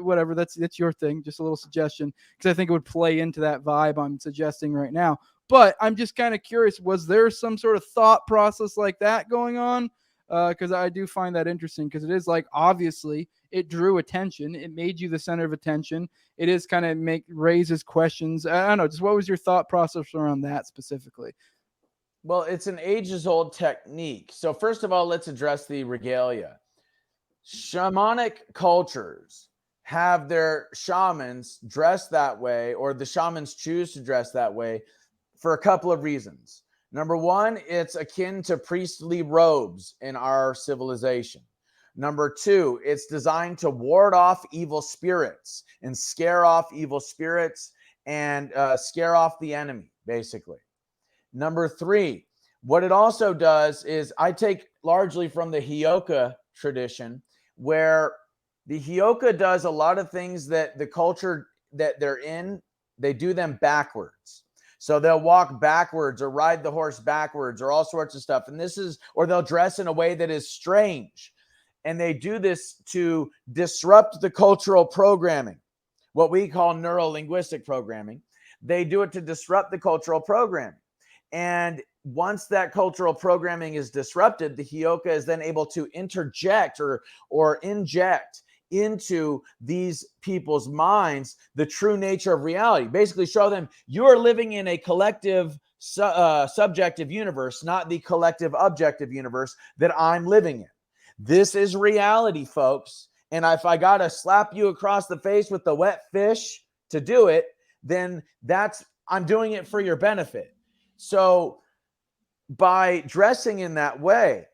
whatever. That's your thing. Just a little suggestion, because I think it would play into that vibe I'm suggesting right now. But I'm just kind of curious, was there some sort of thought process like that going on? Because I do find that interesting, because it is like, obviously it drew attention. It made you the center of attention. It is kind of raises questions. I don't know. Just what was your thought process around that specifically? Well, it's an ages-old technique. So first of all, let's address the regalia. Shamanic cultures have their shamans dress that way, or the shamans choose to dress that way, for a couple of reasons. Number one, it's akin to priestly robes in our civilization. Number two, it's designed to ward off evil spirits and scare off evil spirits and scare off the enemy, basically. Number three, what it also does is, I take largely from the Hioka tradition, where the Hioka does a lot of things that the culture that they're in, they do them backwards. So they'll walk backwards or ride the horse backwards or all sorts of stuff. And or they'll dress in a way that is strange. And they do this to disrupt the cultural programming, what we call neuro-linguistic programming. They do it to disrupt the cultural programming. And once that cultural programming is disrupted, the Hioka is then able to interject or inject into these people's minds the true nature of reality. Basically show them, you're living in a collective subjective universe, not the collective objective universe that I'm living in. This is reality, folks. And if I got to slap you across the face with the wet fish to do it, then I'm doing it for your benefit. So by dressing in that way,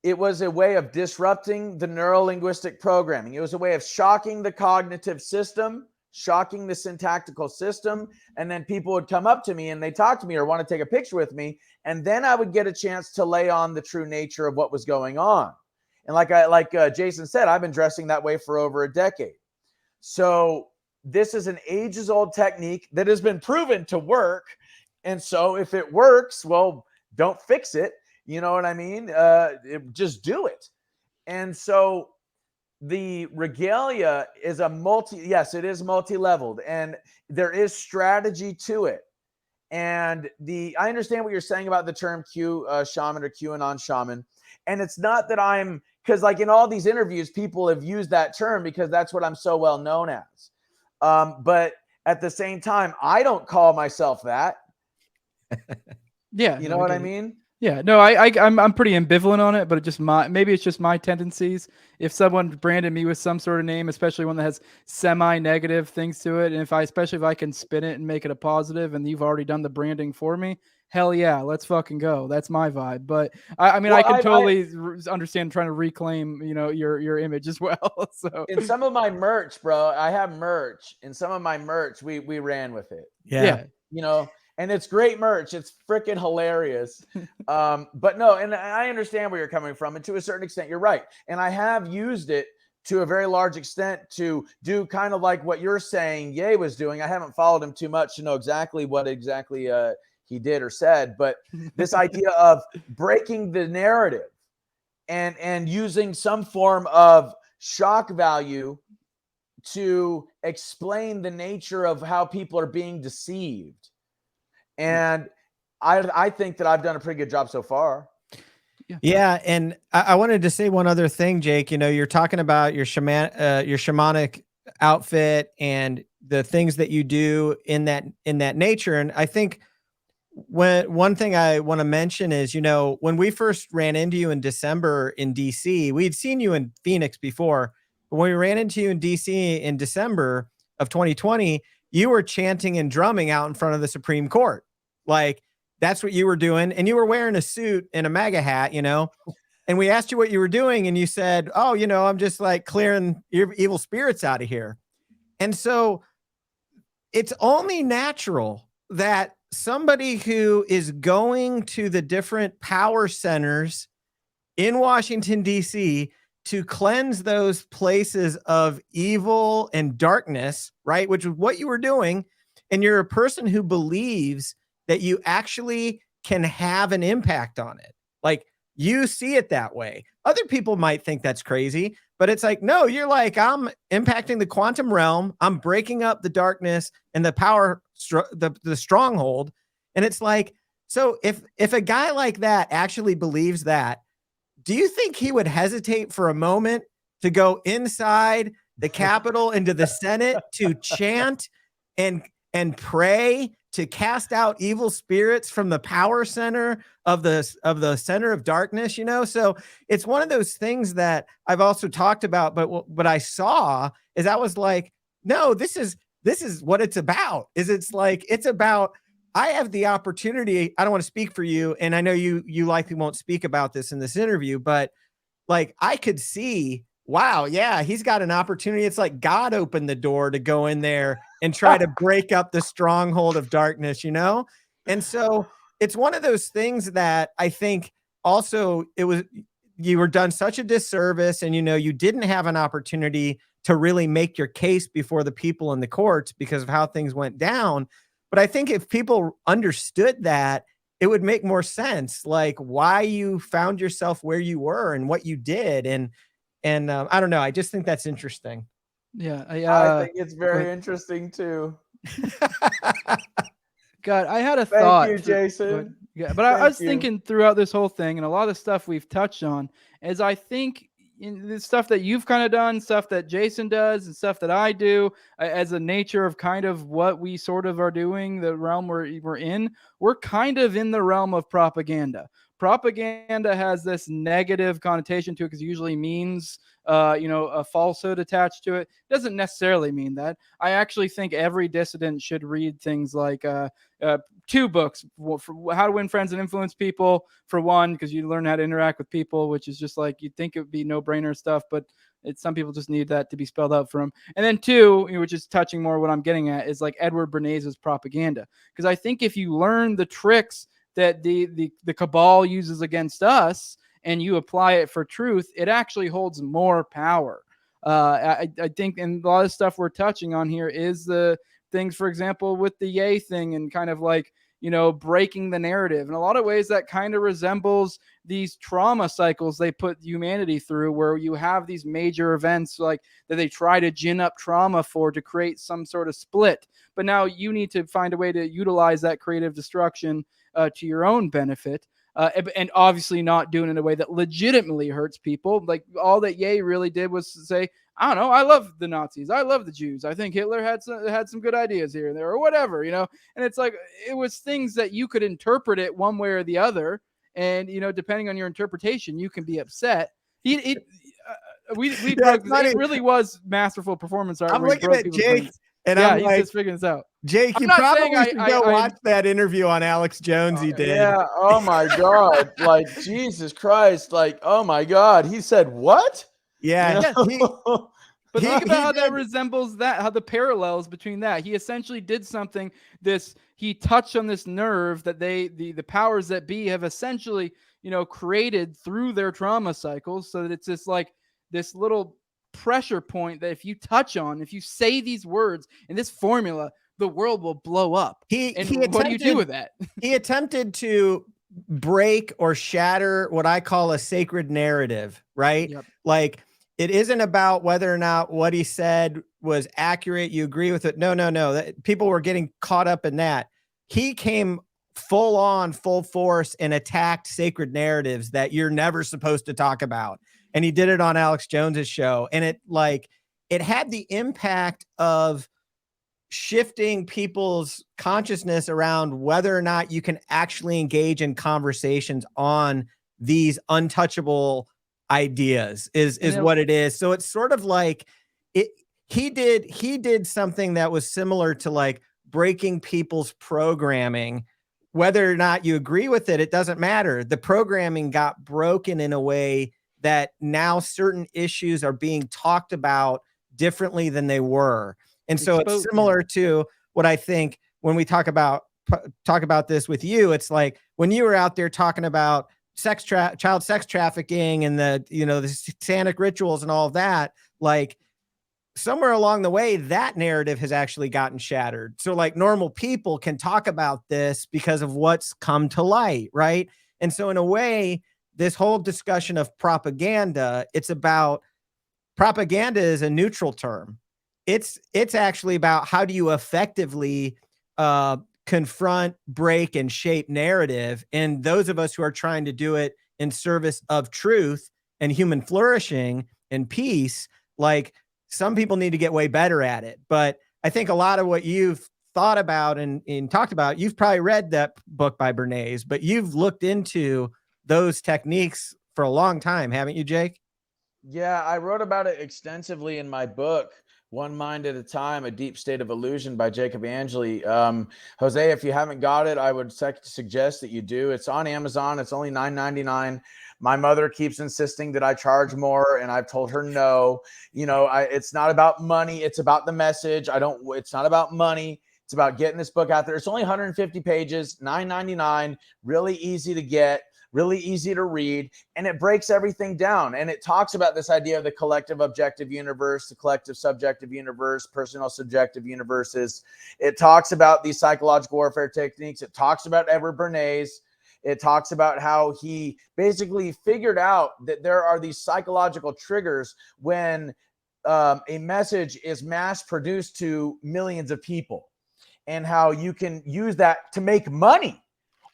it was a way of disrupting the neuro-linguistic programming. It was a way of shocking the cognitive system, shocking the syntactical system. And then people would come up to me and they talk to me or want to take a picture with me. And then I would get a chance to lay on the true nature of what was going on. And like Jason said, I've been dressing that way for over a decade. So this is an ages-old technique that has been proven to work. And so if it works, well, don't fix it. You know what I mean? Just do it. And so the regalia is yes, it is multi-leveled, and there is strategy to it. And I understand what you're saying about the term shaman or QAnon shaman. And it's not that because like in all these interviews, people have used that term because that's what I'm so well known as. But at the same time, I don't call myself that. Yeah. You know what I mean? Yeah, no, I'm pretty ambivalent on it, but maybe it's just my tendencies. If someone branded me with some sort of name, especially one that has semi-negative things to it, and especially if I can spin it and make it a positive, and you've already done the branding for me, hell yeah, let's fucking go. That's my vibe. But I can totally understand trying to reclaim, your image as well. So in some of my merch, bro, I have merch. In some of my merch, we ran with it. Yeah. And it's great merch. It's freaking hilarious. But no, and I understand where you're coming from. And to a certain extent, you're right. And I have used it to a very large extent to do kind of like what you're saying Ye was doing. I haven't followed him too much to know exactly what he did or said. But this idea of breaking the narrative and using some form of shock value to explain the nature of how people are being deceived. And I think that I've done a pretty good job so far. Yeah, and I wanted to say one other thing, Jake. You're talking about your shamanic outfit and the things that you do in that nature. And I think one thing I want to mention is, when we first ran into you in December in DC, we'd seen you in Phoenix before, but when we ran into you in DC in December of 2020, you were chanting and drumming out in front of the Supreme Court. Like, that's what you were doing. And you were wearing a suit and a MAGA hat, and we asked you what you were doing. And you said, oh, I'm just like clearing evil spirits out of here. And so it's only natural that somebody who is going to the different power centers in Washington, D.C. to cleanse those places of evil and darkness, right? Which is what you were doing. And you're a person who believes that you actually can have an impact on it. Like, you see it that way. Other people might think that's crazy, but it's like, no, you're like, I'm impacting the quantum realm. I'm breaking up the darkness and the power, the stronghold. And it's like, so if a guy like that actually believes that, do you think he would hesitate for a moment to go inside the Capitol into the Senate to chant and pray to cast out evil spirits from the power center of the center of darkness, So it's one of those things that I've also talked about, but what I saw is I was like, no, this is what it's about. It's about, I have the opportunity. I don't want to speak for you, and I know you likely won't speak about this in this interview, but like, I could see, wow, yeah, he's got an opportunity. It's like God opened the door to go in there and try to break up the stronghold of darkness, And so it's one of those things that I think also you were done such a disservice, and, you didn't have an opportunity to really make your case before the people in the courts because of how things went down. But I think if people understood that, it would make more sense, like why you found yourself where you were and what you did. And I don't know. I just think that's interesting. Yeah. I think it's very interesting too. God, I had a thought. Thank you, Jason. Yeah, but I was thinking throughout this whole thing, and a lot of stuff we've touched on, is I think in the stuff that you've kind of done, stuff that Jason does, and stuff that I do, as a nature of kind of what we sort of are doing, the realm we're in, we're kind of in the realm of propaganda. Propaganda has this negative connotation to it because it usually means, a falsehood attached to it. Doesn't necessarily mean that. I actually think every dissident should read things like 2 books: for How to Win Friends and Influence People, for one, because you learn how to interact with people, which is just like, you'd think it would be no-brainer stuff, but some people just need that to be spelled out for them. And then 2, which is touching more what I'm getting at, is like Edward Bernays' Propaganda. Because I think if you learn the tricks that the cabal uses against us, and you apply it for truth, it actually holds more power. I think, and a lot of stuff we're touching on here is the things, for example, with the yay thing and kind of like, breaking the narrative. In a lot of ways, that kind of resembles these trauma cycles they put humanity through, where you have these major events like that they try to gin up trauma for to create some sort of split. But now you need to find a way to utilize that creative destruction to your own benefit. And obviously not doing it in a way that legitimately hurts people. Like all that Ye really did was say, I don't know, I love the Nazis, I love the Jews, I think Hitler had some good ideas here and there, or whatever, And it's like, it was things that you could interpret it one way or the other, and depending on your interpretation, you can be upset. It really was masterful performance art. I'm looking at Jake, and he's just figuring this out. Jake, you probably should go watch that interview on Alex Jones he did. Yeah. Oh my God. Like, Jesus Christ. Like, oh my God. He said what? Yeah. But think about how that resembles that, how the parallels between that. He essentially did something, he touched on this nerve that the powers that be have essentially, created through their trauma cycles, so that it's just like this little pressure point that if you touch on, if you say these words in this formula, the world will blow up. What do you do with that? He attempted to break or shatter what I call a sacred narrative, right? Yep. Like, it isn't about whether or not what he said was accurate. You agree with it. No. People were getting caught up in that. He came full force and attacked sacred narratives that you're never supposed to talk about. And he did it on Alex Jones's show. And it had the impact of shifting people's consciousness around whether or not you can actually engage in conversations on these untouchable ideas is what it is. So it's sort of like he did something that was similar to like breaking people's programming. Whether or not you agree with it, it doesn't matter. The programming got broken in a way that now certain issues are being talked about differently than they were. And so it's similar to what I think when we talk about this with you. It's like when you were out there talking about child sex trafficking and the satanic rituals and all of that, like somewhere along the way, that narrative has actually gotten shattered. So like normal people can talk about this because of what's come to light, right? And so in a way, this whole discussion of propaganda, propaganda is a neutral term. It's actually about how do you effectively confront, break, and shape narrative. And those of us who are trying to do it in service of truth and human flourishing and peace, like some people need to get way better at it. But I think a lot of what you've thought about and talked about, you've probably read that book by Bernays, but you've looked into those techniques for a long time, haven't you, Jake? Yeah, I wrote about it extensively in my book, One Mind at a Time, A Deep State of Illusion by Jacob Angeli. Jose, if you haven't got it, I would suggest that you do. It's on Amazon. It's only $9.99. My mother keeps insisting that I charge more, and I've told her no. It's not about money. It's about the message. It's not about money. It's about getting this book out there. It's only 150 pages, $9.99, really easy to get, really easy to read, and it breaks everything down. And it talks about this idea of the collective objective universe, the collective subjective universe, personal subjective universes. It talks about these psychological warfare techniques. It talks about Edward Bernays. It talks about how he basically figured out that there are these psychological triggers when a message is mass produced to millions of people, and how you can use that to make money,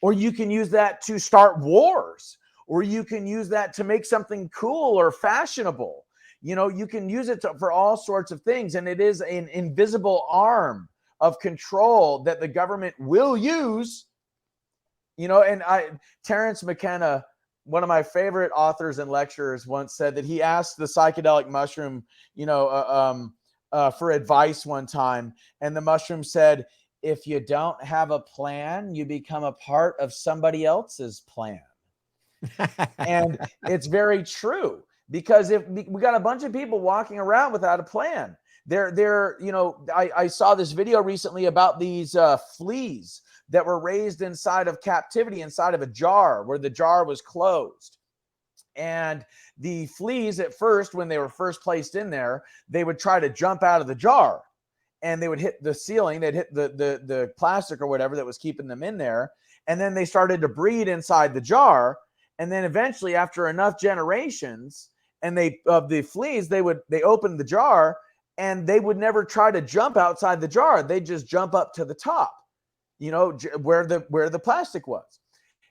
or you can use that to start wars, or you can use that to make something cool or fashionable. You can use it for all sorts of things. And it is an invisible arm of control that the government will use. And Terence McKenna, one of my favorite authors and lecturers, once said that he asked the psychedelic mushroom, for advice one time. And the mushroom said, if you don't have a plan, you become a part of somebody else's plan. And it's very true, because if we got a bunch of people walking around without a plan, I saw this video recently about these fleas that were raised inside of captivity, inside of a jar where the jar was closed. And the fleas at first, when they were first placed in there, they would try to jump out of the jar and they would hit the ceiling. They'd hit the plastic or whatever that was keeping them in there. And then they started to breed inside the jar. And then eventually, after enough generations and of the fleas, they opened the jar and they would never try to jump outside the jar. They'd just jump up to the top, where the plastic was.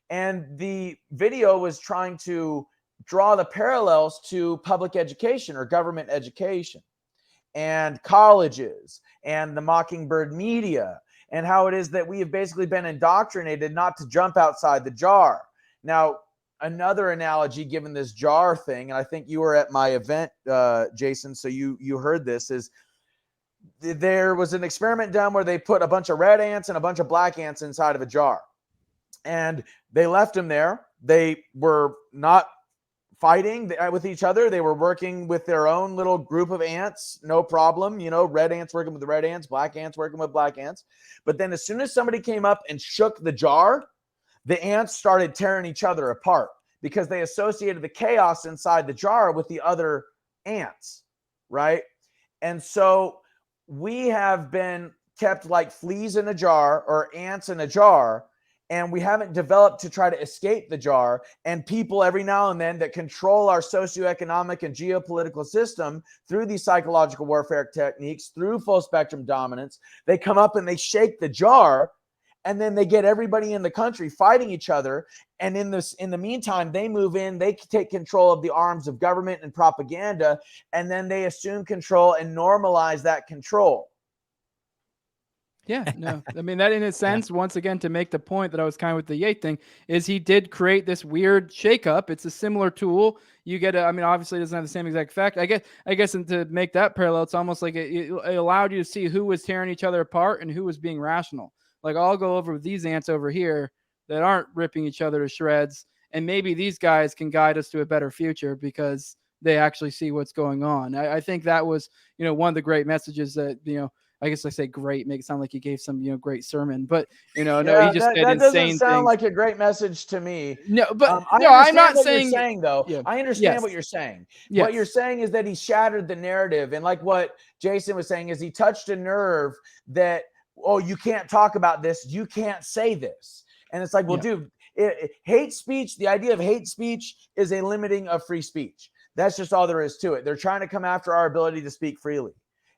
And the video was trying to draw the parallels to public education or government education and colleges and the Mockingbird media, and how it is that we have basically been indoctrinated not to jump outside the jar. Now, another analogy given this jar thing, and I think you were at my event, Jason, so you heard this, is there was an experiment done where they put a bunch of red ants and a bunch of black ants inside of a jar. And they left them there. They were not fighting with each other. They were working with their own little group of ants, no problem. Red ants working with the red ants, black ants working with black ants. But then as soon as somebody came up and shook the jar, the ants started tearing each other apart because they associated the chaos inside the jar with the other ants, right? And so we have been kept like fleas in a jar or ants in a jar, and we haven't developed to try to escape the jar. And people every now and then that control our socioeconomic and geopolitical system through these psychological warfare techniques, through full spectrum dominance, they come up and they shake the jar, and then they get everybody in the country fighting each other. And in the meantime, they move in, they take control of the arms of government and propaganda, and then they assume control and normalize that control. Yeah, no, I mean, that in a sense, once again, to make the point that I was kind of with the Yates thing, is he did create this weird shakeup. It's a similar tool. You get I mean, obviously it doesn't have the same exact effect. I guess, and to make that parallel, it's almost like it allowed you to see who was tearing each other apart and who was being rational. Like, I'll go over with these ants over here that aren't ripping each other to shreds, and maybe these guys can guide us to a better future because they actually see what's going on. I think that was, one of the great messages that, I guess I say great, make it sound like he gave some, great sermon, but no, he just said that insane doesn't sound things. like a great message to me. No, but I'm not saying though. Yeah. I understand what you're saying. Yes. What you're saying is that he shattered the narrative, and like what Jason was saying is he touched a nerve that, oh, you can't talk about this, you can't say this, and it's like, well, dude, hate speech. The idea of hate speech is a limiting of free speech. That's just all there is to it. They're trying to come after our ability to speak freely.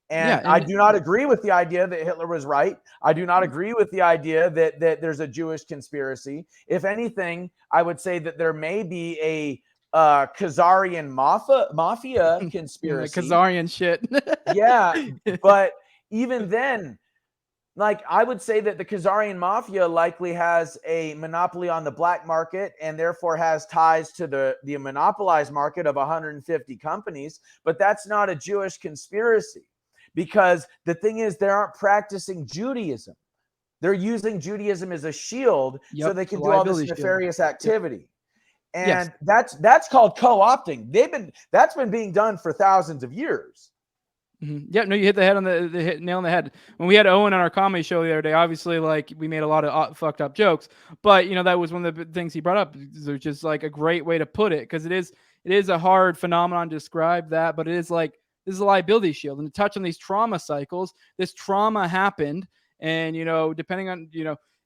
And I do not agree with the idea that Hitler was right. I do not agree with the idea that there's a Jewish conspiracy. If anything, I would say that there may be a Khazarian mafia conspiracy. Khazarian shit. Yeah, but even then, like, I would say that the Khazarian mafia likely has a monopoly on the black market and therefore has ties to the monopolized market of 150 companies. But that's not a Jewish conspiracy. Because the thing is, they aren't practicing Judaism. They're using Judaism as a shield so they can do all this nefarious activity. And that's called co-opting. That's been being done for thousands of years. Mm-hmm. Yeah, no, you hit the head on the nail on the head. When we had Owen on our comedy show the other day, obviously, like, we made a lot of fucked up jokes, but that was one of the things he brought up. There's just like a great way to put it, because it is a hard phenomenon to describe that, but it is like, this is a liability shield. And to touch on these trauma cycles, this trauma happened, and depending on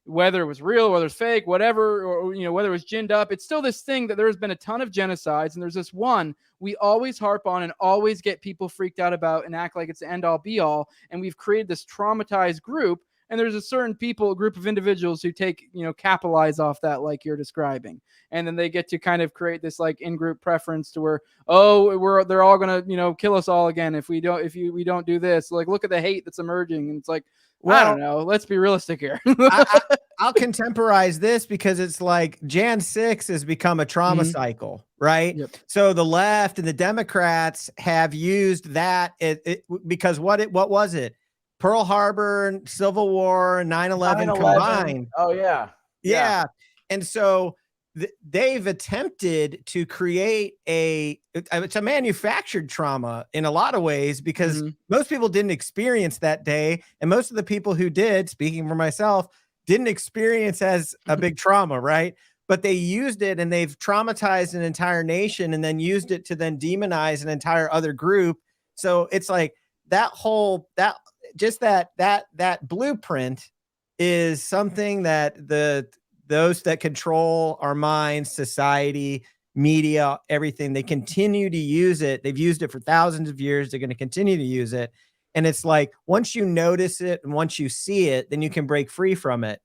whether it was real, whether it's fake, whatever, or whether it was ginned up, it's still this thing that there has been a ton of genocides, and there's this one we always harp on and always get people freaked out about and act like it's the end all be all. And we've created this traumatized group, and there's a certain group of individuals who take, capitalize off that, like you're describing. And then they get to kind of create this like in-group preference to where, they're all going to, kill us all again if we don't do this. Like, look at the hate that's emerging. And it's like, well, I don't know. Let's be realistic here. I'll contemporize this because it's like Jan 6 has become a trauma cycle, right? Yep. So the left and the Democrats have used that because what was it? Pearl Harbor, Civil War, 9/11 combined. Oh, yeah. Yeah. And so they've attempted to create it's a manufactured trauma in a lot of ways, because most people didn't experience that day. And most of the people who did, speaking for myself, didn't experience as a big trauma, right? but they used it and they've traumatized an entire nation and then used it to then demonize an entire other group. So it's like that blueprint is something that those that control our minds, society, media, everything, they continue to use it. They've used it for thousands of years. They're going to continue to use it. And it's like, once you notice it and once you see it, then you can break free from it.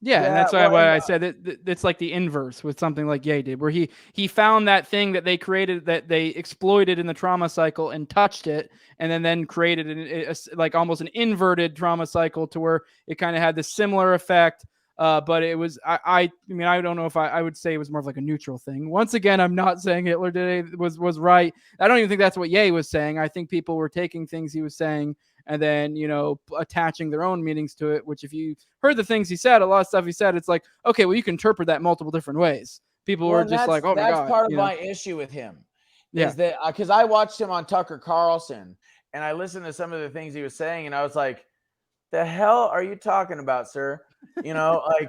Yeah, and that's why I said it's like the inverse with something like Ye did, where he found that thing that they created, that they exploited in the trauma cycle and touched it, and then created like almost an inverted trauma cycle to where it kind of had the similar effect. But it was, I mean, I don't know if I would say it was more of like a neutral thing. Once again, I'm not saying Hitler was right. I don't even think that's what Ye was saying. I think people were taking things he was saying and then, attaching their own meanings to it, which if you heard the things he said, a lot of stuff he said, it's like, okay, well, you can interpret that multiple different ways. People were just like, oh my God. That's part of my issue with him. Yeah. Is that because I watched him on Tucker Carlson and I listened to some of the things he was saying and I was like, the hell are you talking about, sir? I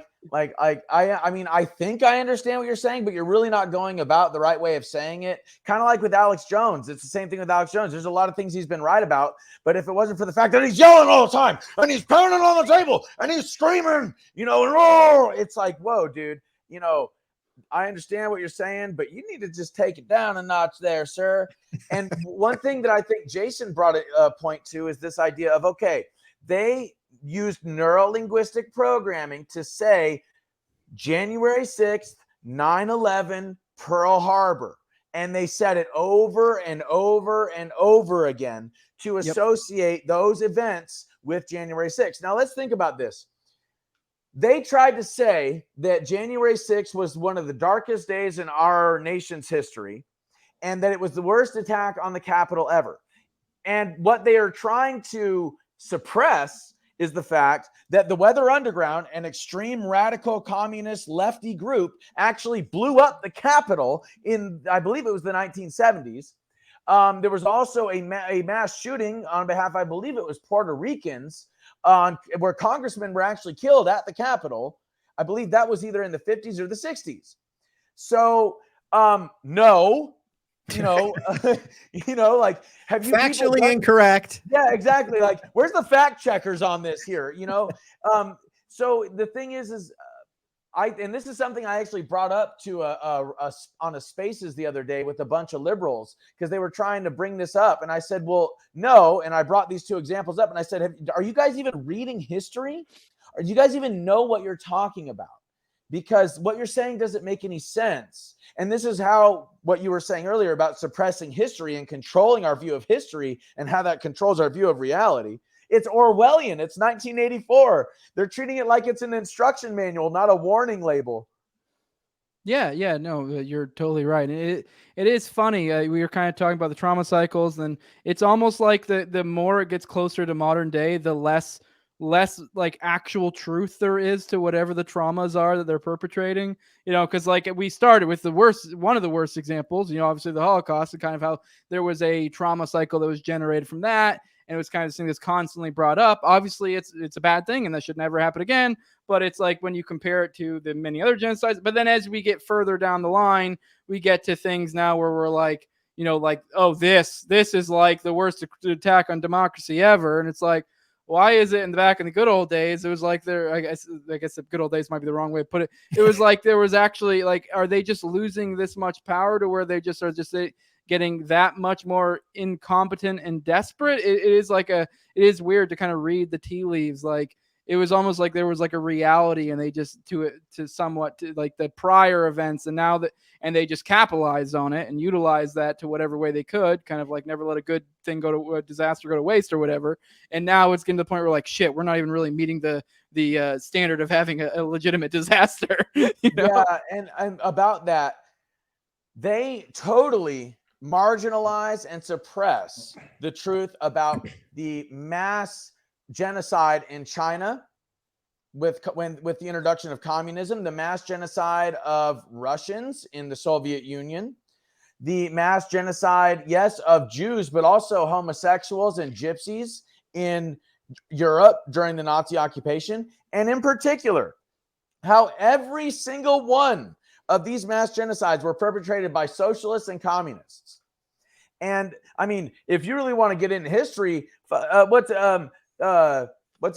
mean, I think I understand what you're saying, but you're really not going about the right way of saying it. Kind of like with Alex Jones. It's the same thing with Alex Jones. There's a lot of things he's been right about, but if it wasn't for the fact that he's yelling all the time and he's pounding on the table and he's screaming, it's like, whoa, dude, I understand what you're saying, but you need to just take it down a notch there, sir. And one thing that I think Jason brought a point to is this idea of, okay, they used neuro-linguistic programming to say January 6th, 9/11, Pearl Harbor. And they said it over and over and over again to associate those events with January 6th. Now, let's think about this. They tried to say that January 6th was one of the darkest days in our nation's history and that it was the worst attack on the Capitol ever. And what they are trying to suppress is the fact that the Weather Underground, an extreme radical communist lefty group, actually blew up the Capitol in, I believe it was the 1970s. There was also a mass shooting on behalf, I believe it was Puerto Ricans, where congressmen were actually killed at the Capitol. I believe that was either in the 50s or the 60s. So, no. Like, have you factually incorrect? Yeah, exactly. Like, where's the fact checkers on this here? So the thing is and this is something I actually brought up to on a Spaces the other day with a bunch of liberals because they were trying to bring this up, and I said, well, no, and I brought these two examples up, and I said, are you guys even reading history? Or do you guys even know what you're talking about? Because what you're saying doesn't make any sense. And this is how what you were saying earlier about suppressing history and controlling our view of history and how that controls our view of reality. It's Orwellian. It's 1984. They're treating it like it's an instruction manual, not a warning label. Yeah, no, you're totally right. It is funny. We were kind of talking about the trauma cycles, and it's almost like the more it gets closer to modern day, the less like actual truth there is to whatever the traumas are that they're perpetrating, because like we started with one of the worst examples, obviously the Holocaust, and kind of how there was a trauma cycle that was generated from that. And it was kind of this thing that's constantly brought up. Obviously it's a bad thing and that should never happen again. But it's like when you compare it to the many other genocides, but then as we get further down the line, we get to things now where we're like, oh, this is like the worst attack on democracy ever. And it's like, why is it in the back in the good old days? It was like I guess the good old days might be the wrong way to put it. It was like there was actually like, are they just losing this much power to where they just are just getting that much more incompetent and desperate? It is weird to kind of read the tea leaves. Like it was almost like there was like a reality and they just to like the prior events and they just capitalized on it and utilized that to whatever way they could, kind of like never let a good thing a disaster go to waste or whatever. And now it's getting to the point where like, shit, we're not even really meeting the standard of having a legitimate disaster. Yeah. And about that, they totally marginalize and suppress the truth about the mass genocide in China with the introduction of communism, the mass genocide of Russians in the Soviet Union, the mass genocide, yes, of Jews, but also homosexuals and gypsies in Europe during the Nazi occupation. And in particular, how every single one of these mass genocides were perpetrated by socialists and communists. And I mean, if you really want to get into history, what's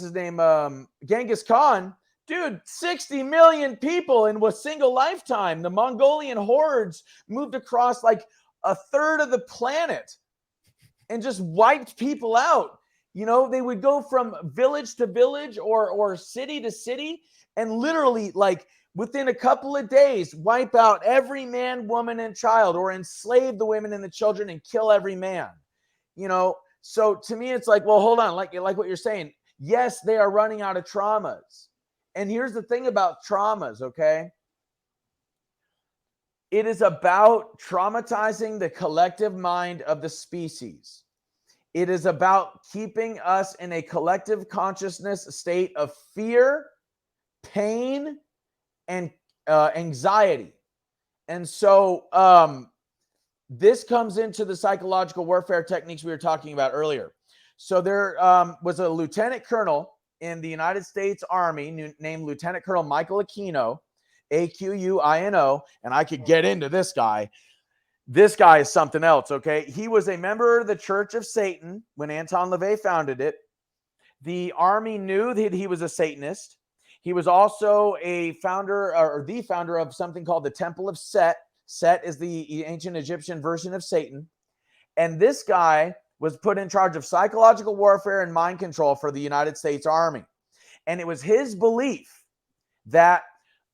his name? Genghis Khan, dude, 60 million people in a single lifetime. The Mongolian hordes moved across like a third of the planet and just wiped people out. You know, they would go from village to village or city to city and literally, like, within a couple of days, wipe out every man, woman, and child, or enslave the women and the children and kill every man. You know, so to me, it's like, well, hold on, like what you're saying. Yes, they are running out of traumas. And here's the thing about traumas, okay? It is about traumatizing the collective mind of the species. It is about keeping us in a collective consciousness state of fear, pain, and anxiety. And so this comes into the psychological warfare techniques we were talking about earlier. So there was a lieutenant colonel in the United States Army named Lieutenant Colonel Michael Aquino, Aquino, and I could get into this guy. This guy is something else, okay? He was a member of the Church of Satan when Anton LaVey founded it. The Army knew that he was a Satanist. He was also a founder or the founder of something called the Temple of Set. Set is the ancient Egyptian version of Satan. And this guy was put in charge of psychological warfare and mind control for the United States Army. And it was his belief that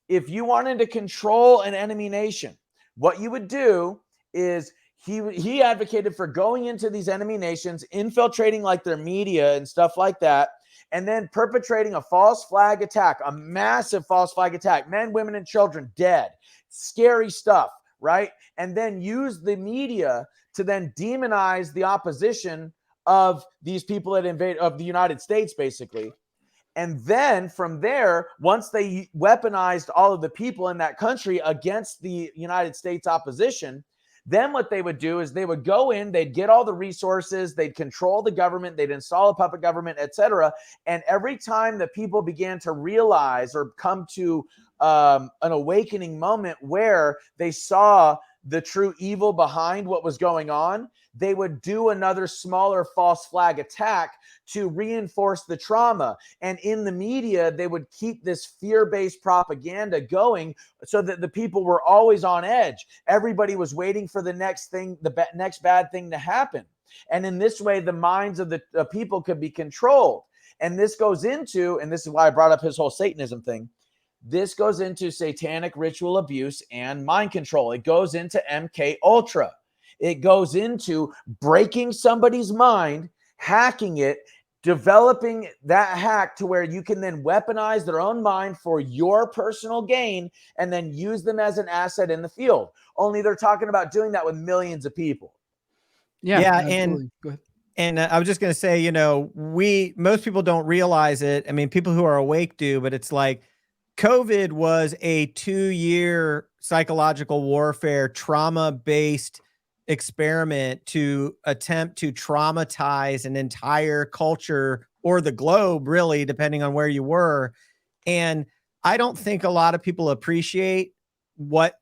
if you wanted to control an enemy nation, what you would do is he advocated for going into these enemy nations, infiltrating like their media and stuff like that, and then perpetrating a false flag attack, a massive false flag attack, men, women, and children dead, scary stuff, right? And then use the media to then demonize the opposition of these people that invade of the United States, basically. And then from there, once they weaponized all of the people in that country against the United States opposition, then what they would do is they would go in, they'd get all the resources, they'd control the government, they'd install a puppet government, etc. And every time that people began to realize or come to an awakening moment where they saw the true evil behind what was going on, they would do another smaller false flag attack to reinforce the trauma. And in the media, they would keep this fear-based propaganda going so that the people were always on edge. Everybody was waiting for the next thing, the next bad thing to happen. And in this way, the minds of the people could be controlled. And this goes into, and this is why I brought up his whole Satanism thing, this goes into satanic ritual abuse and mind control. It goes into MK Ultra. It goes into breaking somebody's mind, hacking it, developing that hack to where you can then weaponize their own mind for your personal gain and then use them as an asset in the field. Only they're talking about doing that with millions of people. Yeah, and I was just going to say, you know, most people don't realize it. I mean, people who are awake do, but it's like COVID was a 2-year psychological warfare, trauma-based experiment to attempt to traumatize an entire culture or the globe, really, depending on where you were. And I don't think a lot of people appreciate what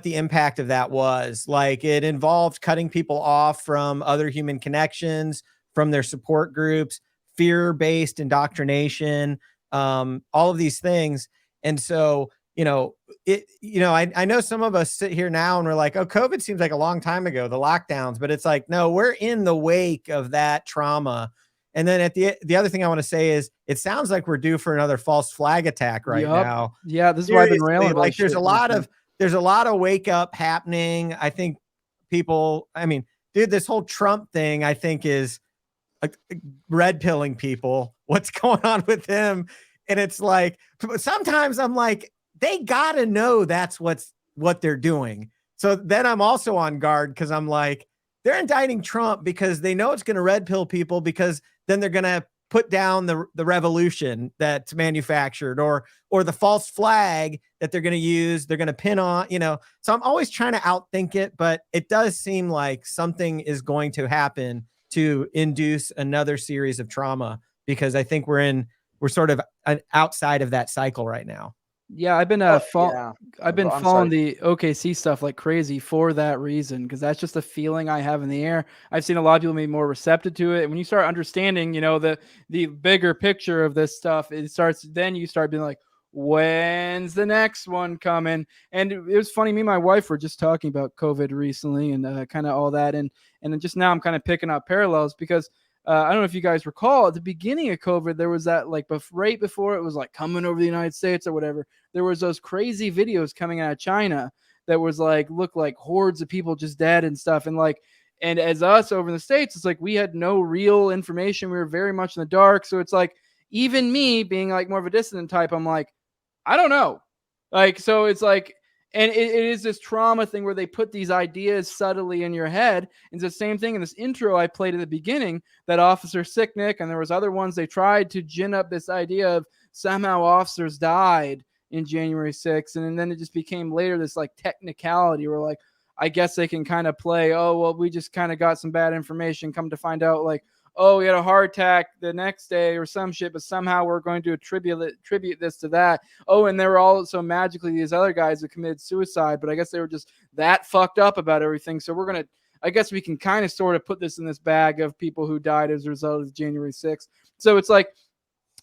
the impact of that was. Like, it involved cutting people off from other human connections, from their support groups, fear-based indoctrination, all of these things. And so, I know some of us sit here now and we're like, oh, COVID seems like a long time ago, the lockdowns, but it's like, no, we're in the wake of that trauma. And then the other thing I want to say is it sounds like we're due for another false flag attack right now. Yeah. This is why I've been railing about like there's a lot of wake up happening. I think people, dude, this whole Trump thing, I think is red pilling people. What's going on with him? And it's like, sometimes I'm like, they got to know that's what they're doing. So then I'm also on guard because I'm like, they're indicting Trump because they know it's going to red pill people, because then they're going to put down the revolution that's manufactured or the false flag that they're going to use. They're going to pin on, so I'm always trying to outthink it, but it does seem like something is going to happen to induce another series of trauma, because I think we're sort of outside of that cycle right now. Yeah, I've been yeah. I've been I'm following sorry. the OKC stuff like crazy for that reason, because that's just a feeling I have in the air. I've seen a lot of people be more receptive to it. And when you start understanding, the bigger picture of this stuff, then you start being like, when's the next one coming? And it was funny. Me and my wife were just talking about COVID recently and kind of all that. And then just now I'm kind of picking up parallels because I don't know if you guys recall at the beginning of COVID, there was that like right before it was like coming over the United States or whatever. There was those crazy videos coming out of China that was like, looked like hordes of people just dead and stuff. And as us over in the States, it's like we had no real information. We were very much in the dark. So it's like, even me being like more of a dissident type, I'm like, I don't know. Like, so it's like, and it is this trauma thing where they put these ideas subtly in your head. It's the same thing in this intro I played at the beginning, that Officer Sicknick, and there was other ones, they tried to gin up this idea of somehow officers died in January 6th. And then it just became later this like technicality where like, I guess they can kind of play, oh, well, we just kind of got some bad information, come to find out like, oh, we had a heart attack the next day or some shit, but somehow we're going to attribute this to that. Oh, and there were also magically these other guys that committed suicide, but I guess they were just that fucked up about everything. So I guess we can kind of sort of put this in this bag of people who died as a result of January 6th. So it's like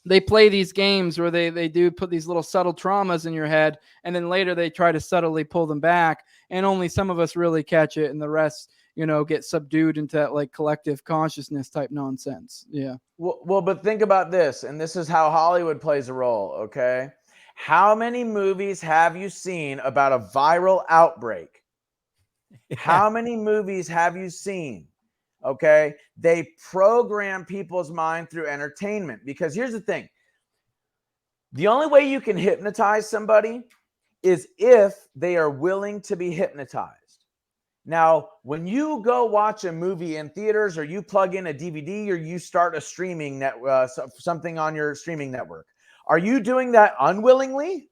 they play these games where they do put these little subtle traumas in your head, and then later they try to subtly pull them back, and only some of us really catch it, and the rest get subdued into that like collective consciousness type nonsense. Yeah. Well, but think about this, and this is how Hollywood plays a role, okay? How many movies have you seen about a viral outbreak? Yeah. How many movies have you seen? Okay? They program people's mind through entertainment, because here's the thing. The only way you can hypnotize somebody is if they are willing to be hypnotized. Now, when you go watch a movie in theaters, or you plug in a DVD, or you start a streaming something on your streaming network, are you doing that unwillingly?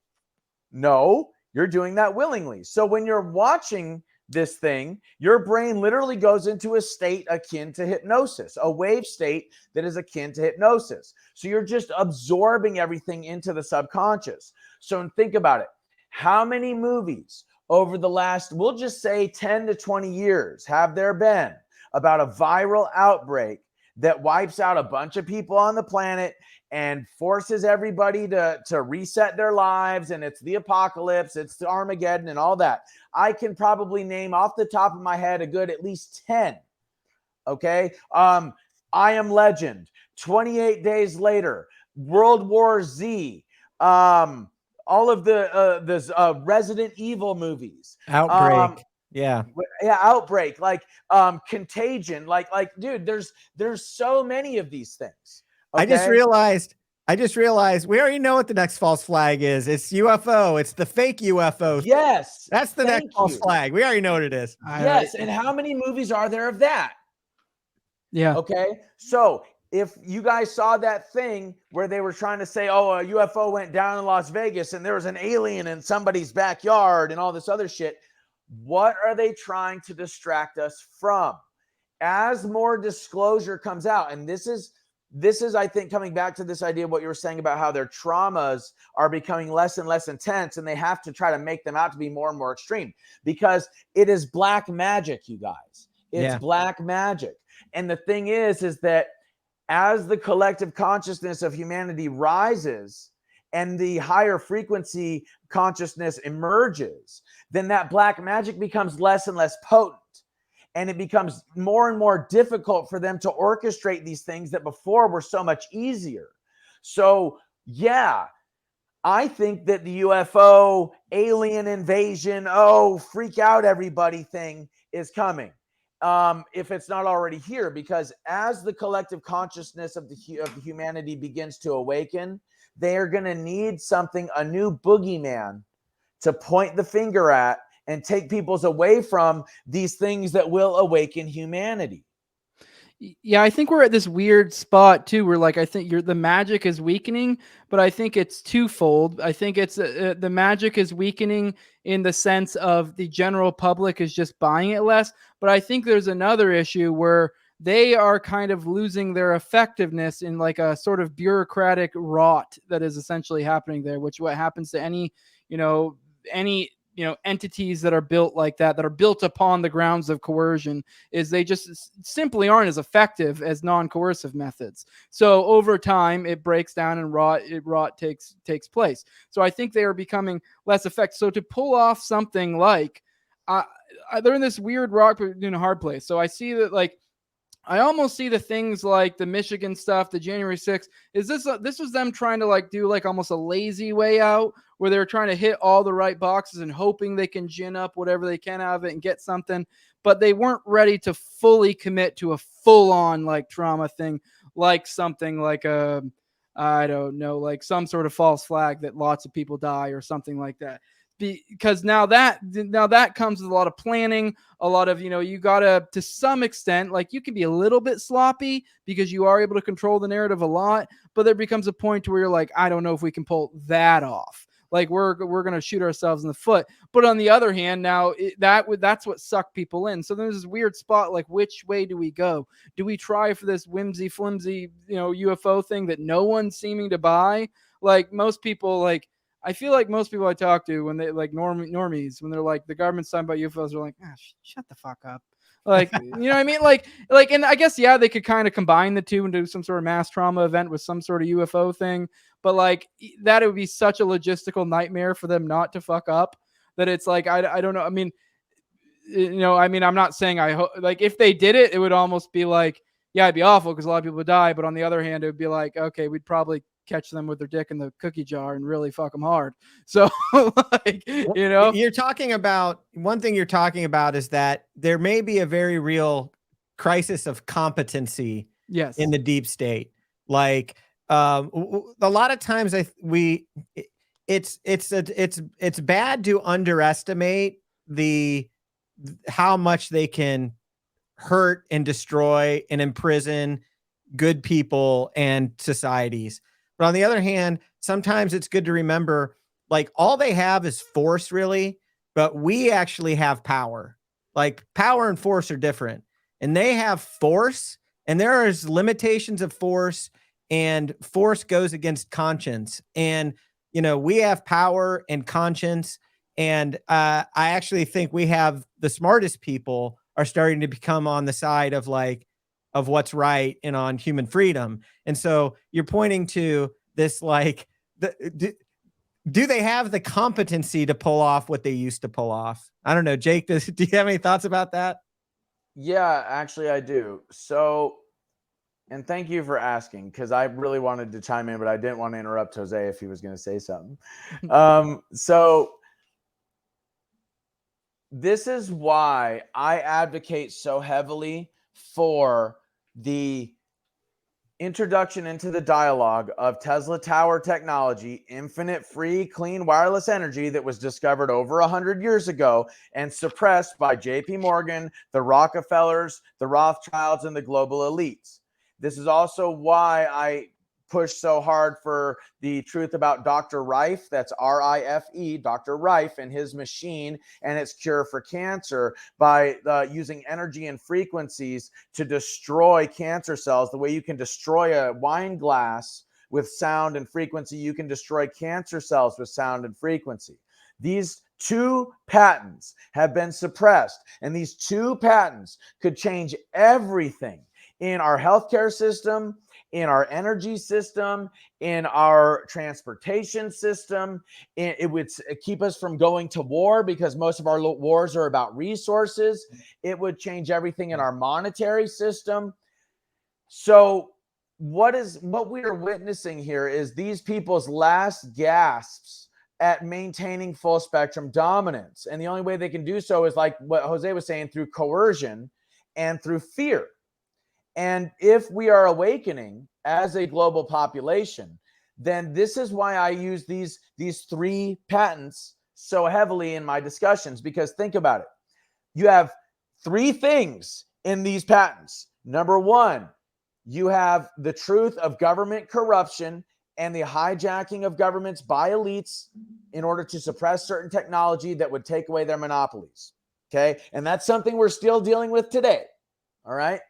No, you're doing that willingly. So when you're watching this thing, your brain literally goes into a state akin to hypnosis, a wave state that is akin to hypnosis. So you're just absorbing everything into the subconscious. So think about it. How many movies over the last, we'll just say 10 to 20 years, have there been about a viral outbreak that wipes out a bunch of people on the planet and forces everybody to reset their lives, and it's the apocalypse, it's the Armageddon and all that? I can probably name off the top of my head a good at least 10. Okay? I Am Legend, 28 Days Later, World War Z, all of the Resident Evil movies, Outbreak, yeah, Outbreak, like Contagion, like dude, there's so many of these things. Okay? I just realized we already know what the next false flag is. It's UFO. It's the fake UFO. Yes, that's the next false flag. We already know what it is. Yes, and how many movies are there of that? Yeah. Okay, so if you guys saw that thing where they were trying to say, oh, a UFO went down in Las Vegas and there was an alien in somebody's backyard and all this other shit, what are they trying to distract us from? As more disclosure comes out, and this is, I think, coming back to this idea of what you were saying about how their traumas are becoming less and less intense, and they have to try to make them out to be more and more extreme, because it is black magic, you guys. It's black magic. And the thing is that as the collective consciousness of humanity rises and the higher frequency consciousness emerges, then that black magic becomes less and less potent. And it becomes more and more difficult for them to orchestrate these things that before were so much easier. So, yeah, I think that the UFO, alien invasion, freak out everybody thing is coming. If it's not already here, because as the collective consciousness of the humanity begins to awaken, they are going to need something, a new boogeyman, to point the finger at and take people's away from these things that will awaken humanity. Yeah, I think we're at this weird spot too, where like I think the magic is weakening, but I think it's twofold. I think it's the magic is weakening in the sense of the general public is just buying it less, but I think there's another issue where they are kind of losing their effectiveness in like a sort of bureaucratic rot that is essentially happening there, which what happens to any entities that are built like that are built upon the grounds of coercion, is they just simply aren't as effective as non-coercive methods. So over time it breaks down and rot takes place. So I think they are becoming less effective. So to pull off something like they're in this weird rock in a hard place. So I see that, like, I almost see the things like the Michigan stuff, the January 6th. This was them trying to like do like almost a lazy way out, where they're trying to hit all the right boxes and hoping they can gin up whatever they can out of it and get something, but they weren't ready to fully commit to a full-on like trauma thing, like something like I don't know, like some sort of false flag that lots of people die or something like that. Because now that comes with a lot of planning, a lot of, you gotta, to some extent, like, you can be a little bit sloppy because you are able to control the narrative a lot, but there becomes a point where you're like, I don't know if we can pull that off. Like, we're going to shoot ourselves in the foot. But on the other hand, now that's what sucked people in. So there's this weird spot, like, which way do we go? Do we try for this whimsy flimsy, UFO thing that no one's seeming to buy? Like, most people, like, I feel like most people I talk to, when they like normies, when they're like, the government's talking about UFOs, they're like, shut the fuck up. Like, you know what I mean? Like, and I guess, yeah, they could kind of combine the two and do some sort of mass trauma event with some sort of UFO thing. But like, that, it would be such a logistical nightmare for them not to fuck up, that it's like, I don't know. I mean, I'm not saying I hope, like, if they did it, it would almost be like, yeah, it'd be awful because a lot of people would die. But on the other hand, it would be like, okay, we'd probably catch them with their dick in the cookie jar and really fuck them hard. So like, you're talking about, one thing you're talking about is that there may be a very real crisis of competency in the deep state. Like, a lot of times it's bad to underestimate how much they can hurt and destroy and imprison good people and societies. But on the other hand, sometimes it's good to remember, like, all they have is force, really, but we actually have power. Like, power and force are different, and they have force, and there is limitations of force, and force goes against conscience. And, we have power and conscience. And I actually think we have the smartest people are starting to become on the side of what's right and on human freedom. And so you're pointing to this, like, do they have the competency to pull off what they used to pull off? I don't know. Jake, do you have any thoughts about that? Yeah, actually I do. So, and thank you for asking, because I really wanted to chime in, but I didn't want to interrupt Jose if he was going to say something. So this is why I advocate so heavily for the introduction into the dialogue of Tesla Tower technology, infinite, free, clean, wireless energy that was discovered over 100 years ago and suppressed by JP Morgan, the Rockefellers, the Rothschilds, and the global elites. This is also why I push so hard for the truth about Dr. Rife, that's R-I-F-E, Dr. Rife, and his machine and its cure for cancer by using energy and frequencies to destroy cancer cells. The way you can destroy a wine glass with sound and frequency, you can destroy cancer cells with sound and frequency. These two patents have been suppressed, and these two patents could change everything in our healthcare system, in our energy system, in our transportation system. It would keep us from going to war, because most of our wars are about resources. It would change everything in our monetary system. So what we are witnessing here is these people's last gasps at maintaining full spectrum dominance. And the only way they can do so is, like what Jose was saying, through coercion and through fear. And if we are awakening as a global population, then this is why I use these three patents so heavily in my discussions. Because think about it. You have three things in these patents. Number one, you have the truth of government corruption and the hijacking of governments by elites in order to suppress certain technology that would take away their monopolies. Okay. And that's something we're still dealing with today. All right.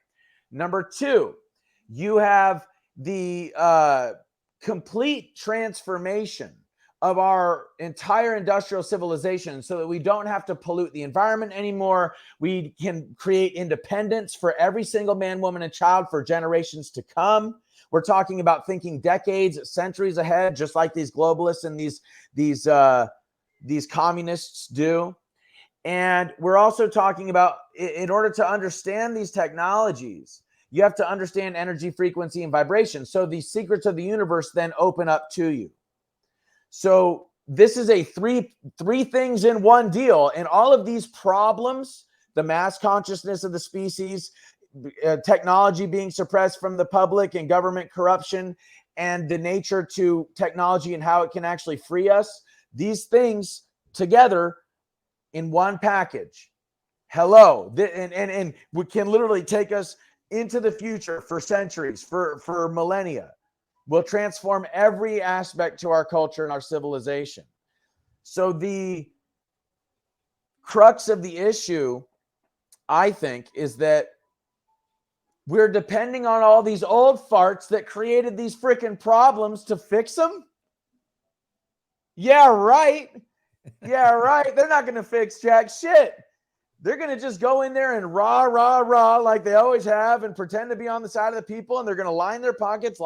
Number two, you have the complete transformation of our entire industrial civilization so that we don't have to pollute the environment anymore. We can create independence for every single man, woman, and child for generations to come. We're talking about thinking decades, centuries ahead, just like these globalists and these communists do. And we're also talking about, in order to understand these technologies, you have to understand energy, frequency, and vibration. So the secrets of the universe then open up to you. So this is a three things in one deal. And all of these problems, the mass consciousness of the species, technology being suppressed from the public, and government corruption, and the nature to technology and how it can actually free us, these things together in one package. Hello. And we can literally take us into the future for centuries, for millennia. Will transform every aspect to our culture and our civilization. So the crux of the issue, I think, is that we're depending on all these old farts that created these freaking problems to fix them. Yeah, right. Yeah, right. They're not going to fix jack shit. They're going to just go in there and rah like they always have and pretend to be on the side of the people, and they're going to line the pockets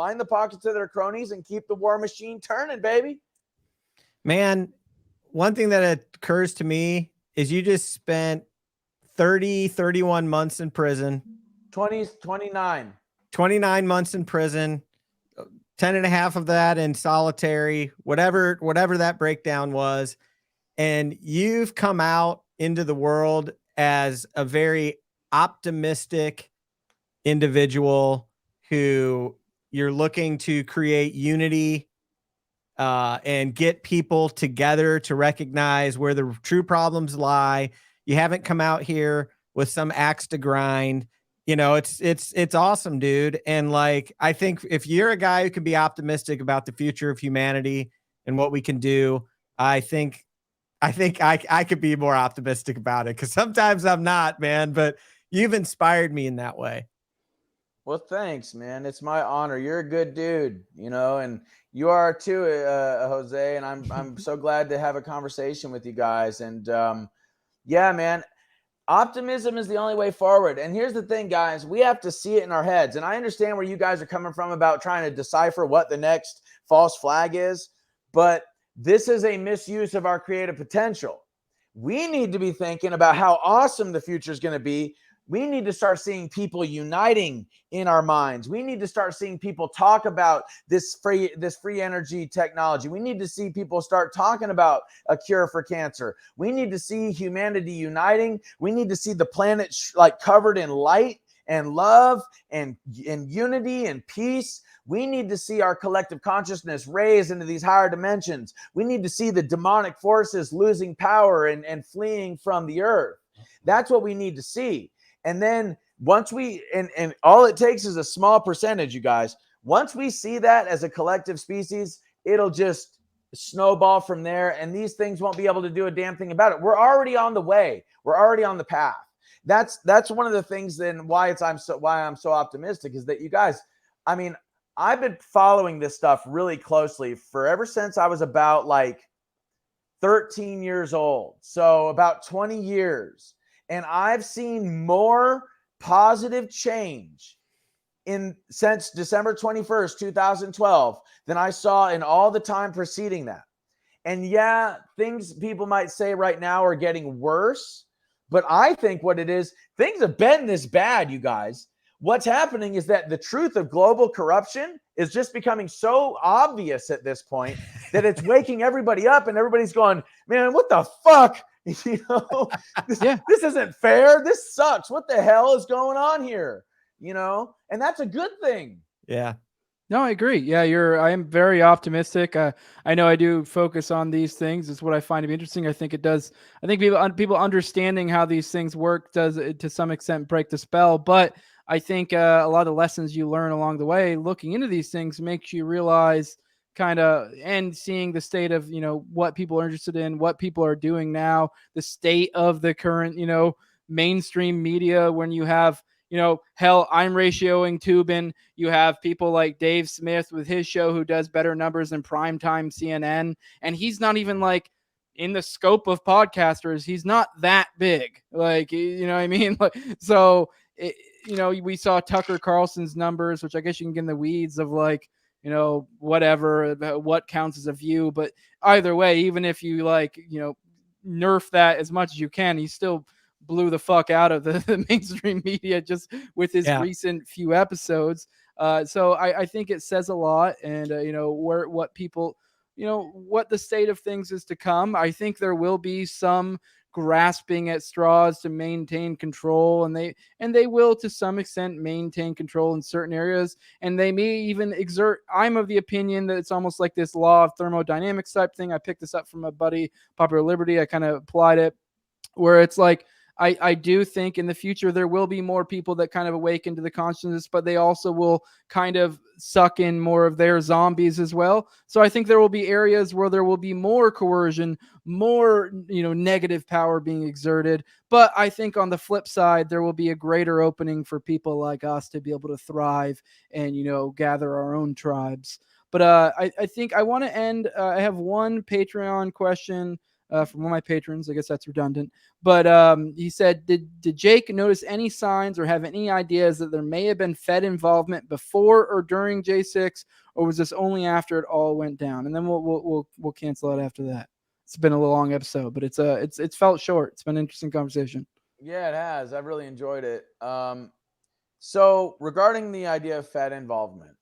of their cronies and keep the war machine turning, baby. Man, one thing that occurs to me is you just spent 31 months in prison. 29 months in prison, 10 and a half of that in solitary, whatever that breakdown was. And you've come out into the world as a very optimistic individual who you're looking to create unity and get people together to recognize where the true problems lie. You haven't come out here with some axe to grind. You know, it's awesome, dude. And like, I think if you're a guy who can be optimistic about the future of humanity and what we can do, I think I could be more optimistic about it, because sometimes I'm not, man, but you've inspired me in that way. Well, thanks, man. It's my honor. You're a good dude, you know, and you are too, Jose. And I'm so glad to have a conversation with you guys. And yeah, man, optimism is the only way forward. And here's the thing, guys, we have to see it in our heads. And I understand where you guys are coming from about trying to decipher what the next false flag is, but this is a misuse of our creative potential. We need to be thinking about how awesome the future is going to be. We need to start seeing people uniting in our minds. We need to start seeing people talk about this free energy technology. We need to see people start talking about a cure for cancer. We need to see humanity uniting. We need to see the planet like covered in light and love and unity and peace. We need to see our collective consciousness raised into these higher dimensions. We need to see the demonic forces losing power and fleeing from the earth. That's what we need to see. And then once we, and all it takes is a small percentage, you guys. Once we see that as a collective species, it'll just snowball from there. And these things won't be able to do a damn thing about it. We're already on the way. We're already on the path. That's one of the things then why I'm so optimistic is that you guys, I mean, I've been following this stuff really closely for ever since I was about like 13 years old. So about 20 years. And I've seen more positive change since December 21st, 2012 than I saw in all the time preceding that. And yeah, things people might say right now are getting worse, but I think what it is, things have been this bad, you guys. What's happening is that the truth of global corruption is just becoming so obvious at this point that it's waking everybody up, and everybody's going, man, what the fuck? You know, this isn't fair. This sucks. What the hell is going on here? You know, and that's a good thing. Yeah. No, I agree. Yeah, I am very optimistic. I know I do focus on these things. It's what I find to be interesting. I think it does. I think people understanding how these things work does to some extent break the spell. But I think a lot of the lessons you learn along the way, looking into these things, makes you realize kind of, and seeing the state of, you know, what people are interested in, what people are doing now, the state of the current, you know, mainstream media, when you have, hell, I'm ratioing Tubin. You have people like Dave Smith with his show who does better numbers than primetime CNN. And he's not even like in the scope of podcasters. He's not that big. Like, you know what I mean? So, we saw Tucker Carlson's numbers, which I guess you can get in the weeds of like, whatever, what counts as a view. But either way, even if you nerf that as much as you can, he still blew the fuck out of the mainstream media just with his recent few episodes. So I think it says a lot, and what people, what the state of things is to come. I think there will be some grasping at straws to maintain control, and they will to some extent maintain control in certain areas, and they may even exert. I'm of the opinion that it's almost like this law of thermodynamics type thing. I picked this up from a buddy, Popular Liberty. I kind of applied it, where it's like, I do think in the future there will be more people that kind of awaken to the consciousness, but they also will kind of suck in more of their zombies as well. So I think there will be areas where there will be more coercion, more negative power being exerted. But I think on the flip side, there will be a greater opening for people like us to be able to thrive and gather our own tribes. But I think I want to end. I have one Patreon question from one of my patrons. I guess that's redundant. But he said, did Jake notice any signs or have any ideas that there may have been Fed involvement before or during J6, or was this only after it all went down? And then we'll cancel out after that. It's been a long episode, but it's felt short. It's been an interesting conversation. Yeah, it has. I've really enjoyed it. So regarding the idea of Fed involvement,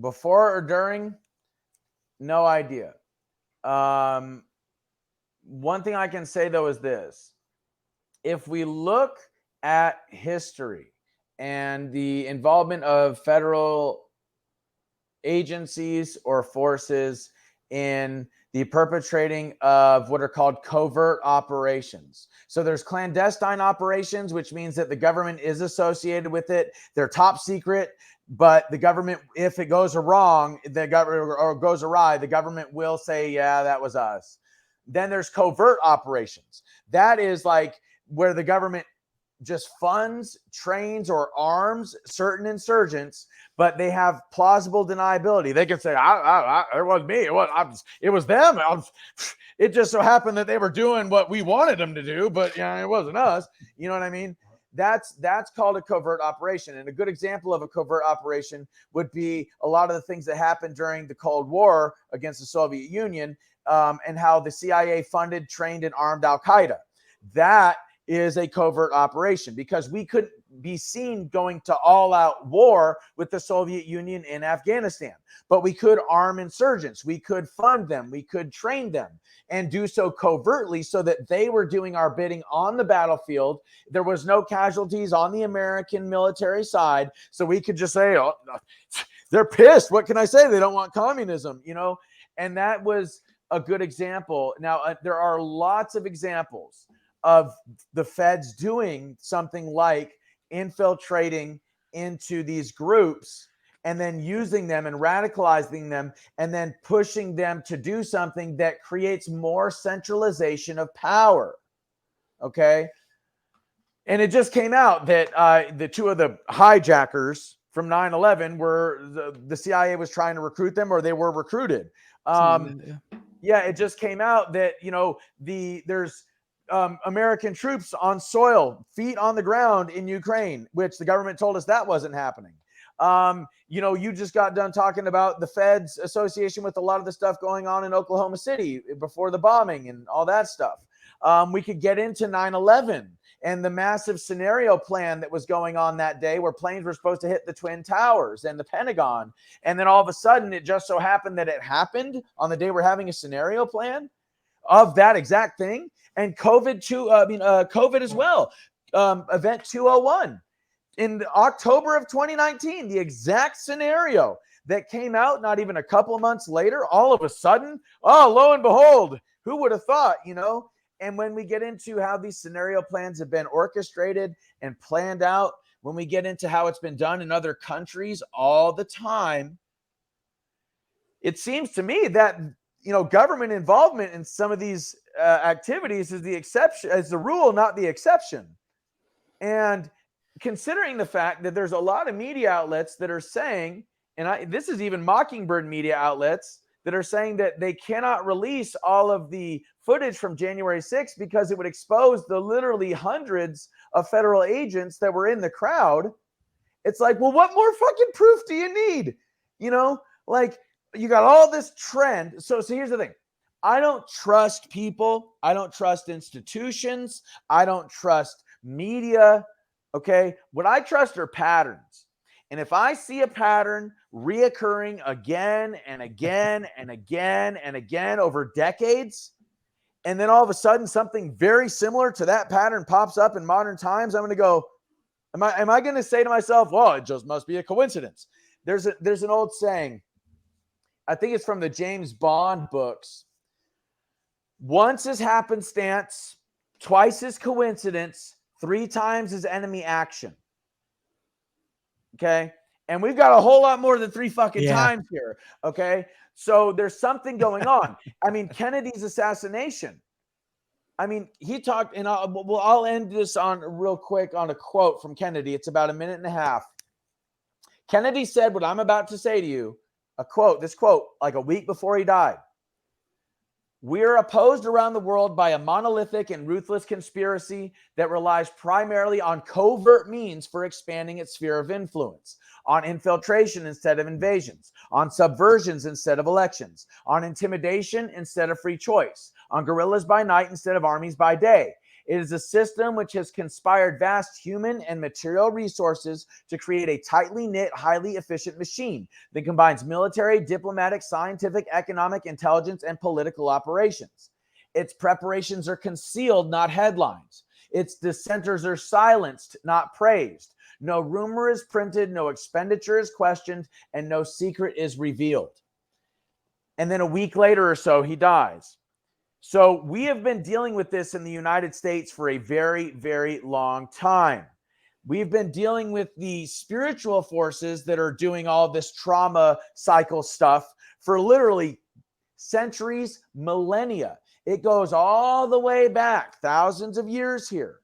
before or during, no idea. One thing I can say, though, is this. If we look at history and the involvement of federal agencies or forces in the perpetrating of what are called covert operations. So there's clandestine operations, which means that the government is associated with it. They're top secret, but the government, if it goes wrong, the government or goes awry, the government will say, yeah, that was us. Then there's covert operations. That is like where the government just funds, trains, or arms certain insurgents, but they have plausible deniability. They can say, it wasn't me. It was them. It just so happened that they were doing what we wanted them to do, but it wasn't us. You know what I mean? That's called a covert operation. And a good example of a covert operation would be a lot of the things that happened during the Cold War against the Soviet Union, and how the CIA funded, trained, and armed Al-Qaeda. That is a covert operation because we couldn't be seen going to all-out war with the Soviet Union in Afghanistan. But we could arm insurgents. We could fund them. We could train them and do so covertly so that they were doing our bidding on the battlefield. There was no casualties on the American military side. So we could just say, oh, they're pissed. What can I say? They don't want communism, And that was a good example. Now, there are lots of examples of the feds doing something like infiltrating into these groups and then using them and radicalizing them and then pushing them to do something that creates more centralization of power. Okay. And it just came out that the two of the hijackers from 9/11 were the CIA was trying to recruit them, or they were recruited. Yeah, it just came out that, there's American troops on soil, feet on the ground in Ukraine, which the government told us that wasn't happening. You just got done talking about the Fed's association with a lot of the stuff going on in Oklahoma City before the bombing and all that stuff. We could get into 9/11 and the massive scenario plan that was going on that day where planes were supposed to hit the Twin Towers and the Pentagon. And then all of a sudden, it just so happened that it happened on the day we're having a scenario plan of that exact thing. And COVID as well. Event 201 in October of 2019, the exact scenario that came out not even a couple of months later, all of a sudden, lo and behold, who would have thought, And when we get into how these scenario plans have been orchestrated and planned out, when we get into how it's been done in other countries all the time, it seems to me that, government involvement in some of these activities is the exception, is the rule, not the exception. And considering the fact that there's a lot of media outlets that are saying, and this is even Mockingbird media outlets that are saying that they cannot release all of the footage from January 6th because it would expose the literally hundreds of federal agents that were in the crowd. It's like, well, what more fucking proof do you need? You know, like you got all this trend. So here's the thing. I don't trust people. I don't trust institutions. I don't trust media. Okay. What I trust are patterns. And if I see a pattern reoccurring again and again and again and again over decades, and then all of a sudden something very similar to that pattern pops up in modern times, I'm going to go, am I going to say to myself, well, it just must be a coincidence? There's an old saying. I think it's from the James Bond books. Once is happenstance, twice is coincidence, 3 times is enemy action. Okay. And we've got a whole lot more than 3 fucking times here. Okay. So there's something going on. I mean, Kennedy's assassination. I mean, he talked, and I'll end this on real quick on a quote from Kennedy. It's about 1.5 minutes. Kennedy said what I'm about to say to you, this quote, like a week before he died. We are opposed around the world by a monolithic and ruthless conspiracy that relies primarily on covert means for expanding its sphere of influence, on infiltration instead of invasions, on subversions instead of elections, on intimidation instead of free choice, on guerrillas by night instead of armies by day. It is a system which has conspired vast human and material resources to create a tightly knit, highly efficient machine that combines military, diplomatic, scientific, economic, intelligence, and political operations. Its preparations are concealed, not headlines. Its dissenters are silenced, not praised. No rumor is printed, no expenditure is questioned, and no secret is revealed. And then a week later or so, he dies. So we have been dealing with this in the United States for a very, very long time. We've been dealing with the spiritual forces that are doing all this trauma cycle stuff for literally centuries, millennia. It goes all the way back, thousands of years here.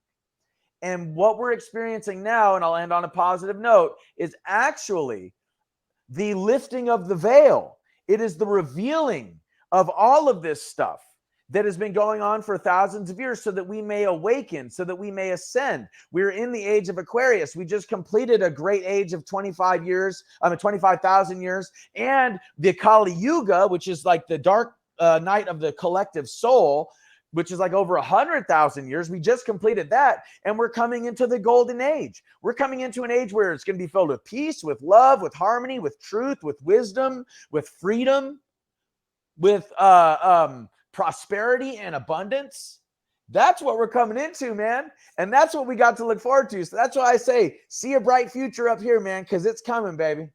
And what we're experiencing now, and I'll end on a positive note, is actually the lifting of the veil. It is the revealing of all of this stuff that has been going on for thousands of years so that we may awaken, so that we may ascend. We're in the age of Aquarius. We just completed a great age of 25,000 years, and the Kali Yuga, which is like the dark night of the collective soul, which is like over 100,000 years. We just completed that, and we're coming into the golden age. We're coming into an age where it's going to be filled with peace, with love, with harmony, with truth, with wisdom, with freedom, with prosperity and abundance. That's what we're coming into, man. And that's what we got to look forward to. So that's why I say, see a bright future up here, man, because it's coming, baby.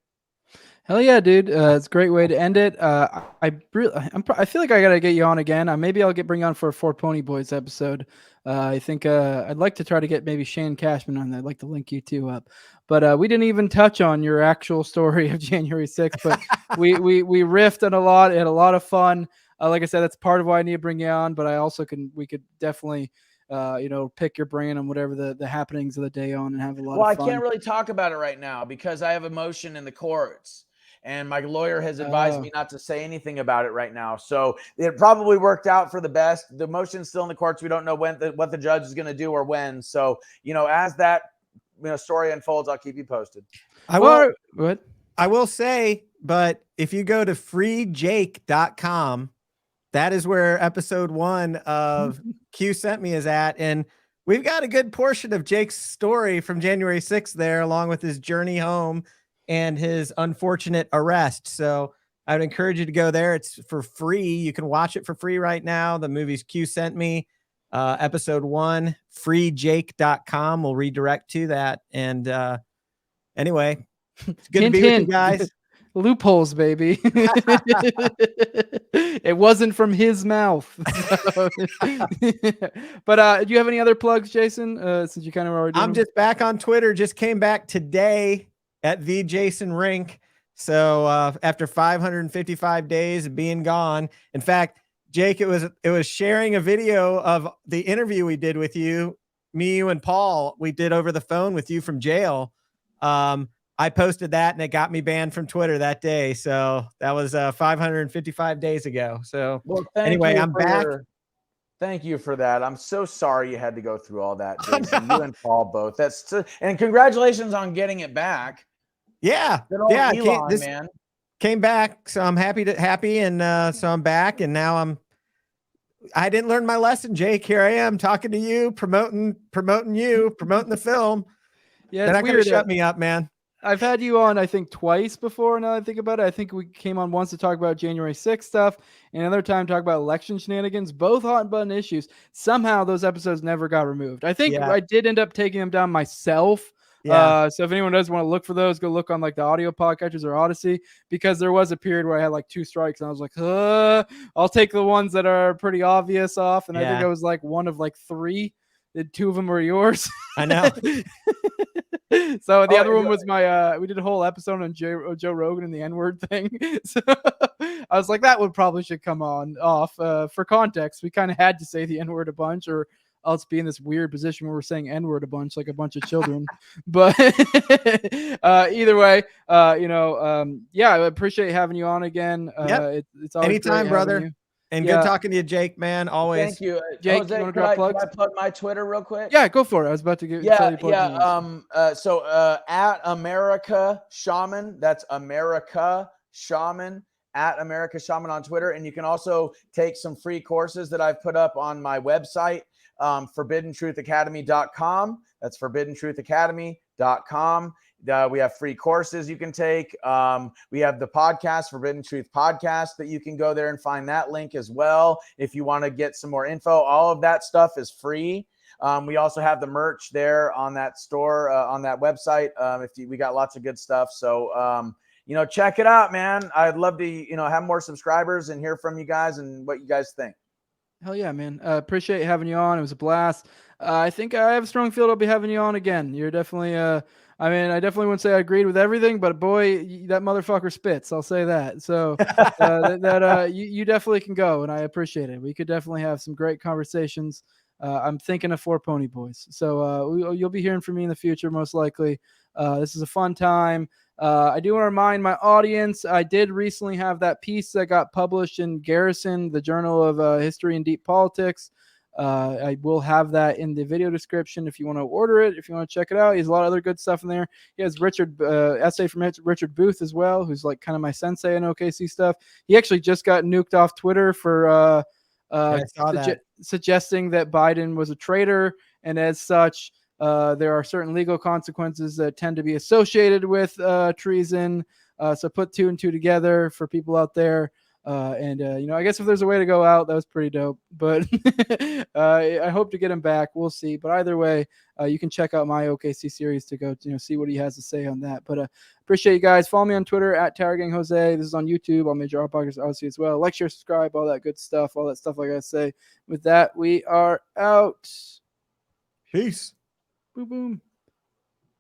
Hell yeah, dude. It's a great way to end it. I feel like I got to get you on again. Maybe I'll bring you on for a 4 Pony Boys episode. I think I'd like to try to get maybe Shane Cashman on there. I'd like to link you two up. But we didn't even touch on your actual story of January 6th. But we riffed on a lot. It had a lot of fun. Like I said, that's part of why I need to bring you on. But I also we could definitely, pick your brain on whatever the happenings of the day on and have a lot of fun. Well, I can't really talk about it right now because I have a motion in the courts. And my lawyer has advised me not to say anything about it right now. So it probably worked out for the best. The motion's still in the courts. We don't know what the judge is going to do or when. So, as that story unfolds, I'll keep you posted. I will say, but if you go to freejake.com, that is where episode 1 of Q Sent Me is at. And we've got a good portion of Jake's story from January 6th there, along with his journey home and his unfortunate arrest. So I would encourage you to go there. It's for free. You can watch it for free right now. The movie's Q Sent Me, episode 1, freejake.com will redirect to that. And anyway, it's good to be with you guys. Loopholes, baby. It wasn't from his mouth. But do you have any other plugs, Jason? Since you kind of already I'm just back on Twitter. Just came back today at the Jason Rink. So after 555 days of being gone, in fact, Jake, it was sharing a video of the interview we did with you me, you, and Paul, we did over the phone with you from jail. I posted that and it got me banned from Twitter that day. So that was 555 days ago. So anyway, I'm back. Thank you for that. I'm so sorry you had to go through all that, Jason. You and Paul both. And congratulations on getting it back. Yeah. Yeah. Elon, man. Came back. So I'm happy, and so I'm back, and now I didn't learn my lesson, Jake. Here I am talking to you, promoting the film. Yeah, they're it's not going weird. to shut me up, man. I've had you on, I think, twice before. Now that I think about it, I think we came on once to talk about January 6th stuff, and another time to talk about election shenanigans, both hot button issues. Somehow those episodes never got removed. I think I did end up taking them down myself. Yeah. So if anyone does want to look for those, go look on like the audio podcatchers or Odyssey, because there was a period where I had like 2 strikes and I was like, I'll take the ones that are pretty obvious off. And I think I was like one of like 3. 2 of them were yours. I know. So the other one was my we did a whole episode on Joe Rogan and the N-word thing. So I was like, that one probably should come off. For context, we kind of had to say the N-word a bunch, or else be in this weird position where we're saying N-word a bunch like a bunch of children. But either way, I appreciate having you on again. It's always anytime, brother. you. And good talking to you, Jake, man. Always. Thank you. Jake, Jose, you want to can drop plugs? I plug my Twitter real quick? Yeah, go for it. I was about to tell you plugs. So at America Shaman, that's America Shaman, at America Shaman on Twitter. And you can also take some free courses that I've put up on my website, ForbiddenTruthAcademy.com. That's ForbiddenTruthAcademy.com. We have free courses you can take. We have the podcast, Forbidden Truth Podcast, that you can go there and find that link as well. If you want to get some more info, all of that stuff is free. We also have the merch there on that store, on that website. We got lots of good stuff. So, check it out, man. I'd love to, have more subscribers and hear from you guys and what you guys think. Hell yeah, man. Appreciate having you on. It was a blast. I think I have a strong feel I'll be having you on again. You're definitely, I definitely wouldn't say I agreed with everything, but boy, that motherfucker spits. I'll say that. So you definitely can go, and I appreciate it. We could definitely have some great conversations. I'm thinking of 4 Pony Boys. So you'll be hearing from me in the future, most likely. This is a fun time. I do want to remind my audience, I did recently have that piece that got published in Garrison, the Journal of History and Deep Politics. I will have that in the video description if you want to order it, if you want to check it out. He has a lot of other good stuff in there. He has essay from Richard Booth as well, who's like kind of my sensei in OKC stuff. He actually just got nuked off Twitter for suggesting that Biden was a traitor, and as such, there are certain legal consequences that tend to be associated with treason. So put 2 and 2 together for people out there. I guess if there's a way to go out, that was pretty dope. But I hope to get him back. We'll see. But either way, you can check out my OKC series to go see what he has to say on that. But appreciate you guys. Follow me on Twitter at TowerGangJose. This is on YouTube. I'll major podcasts obviously as well. Like, share, subscribe, all that good stuff. All that stuff like I say. With that, we are out. Peace. Boom boom.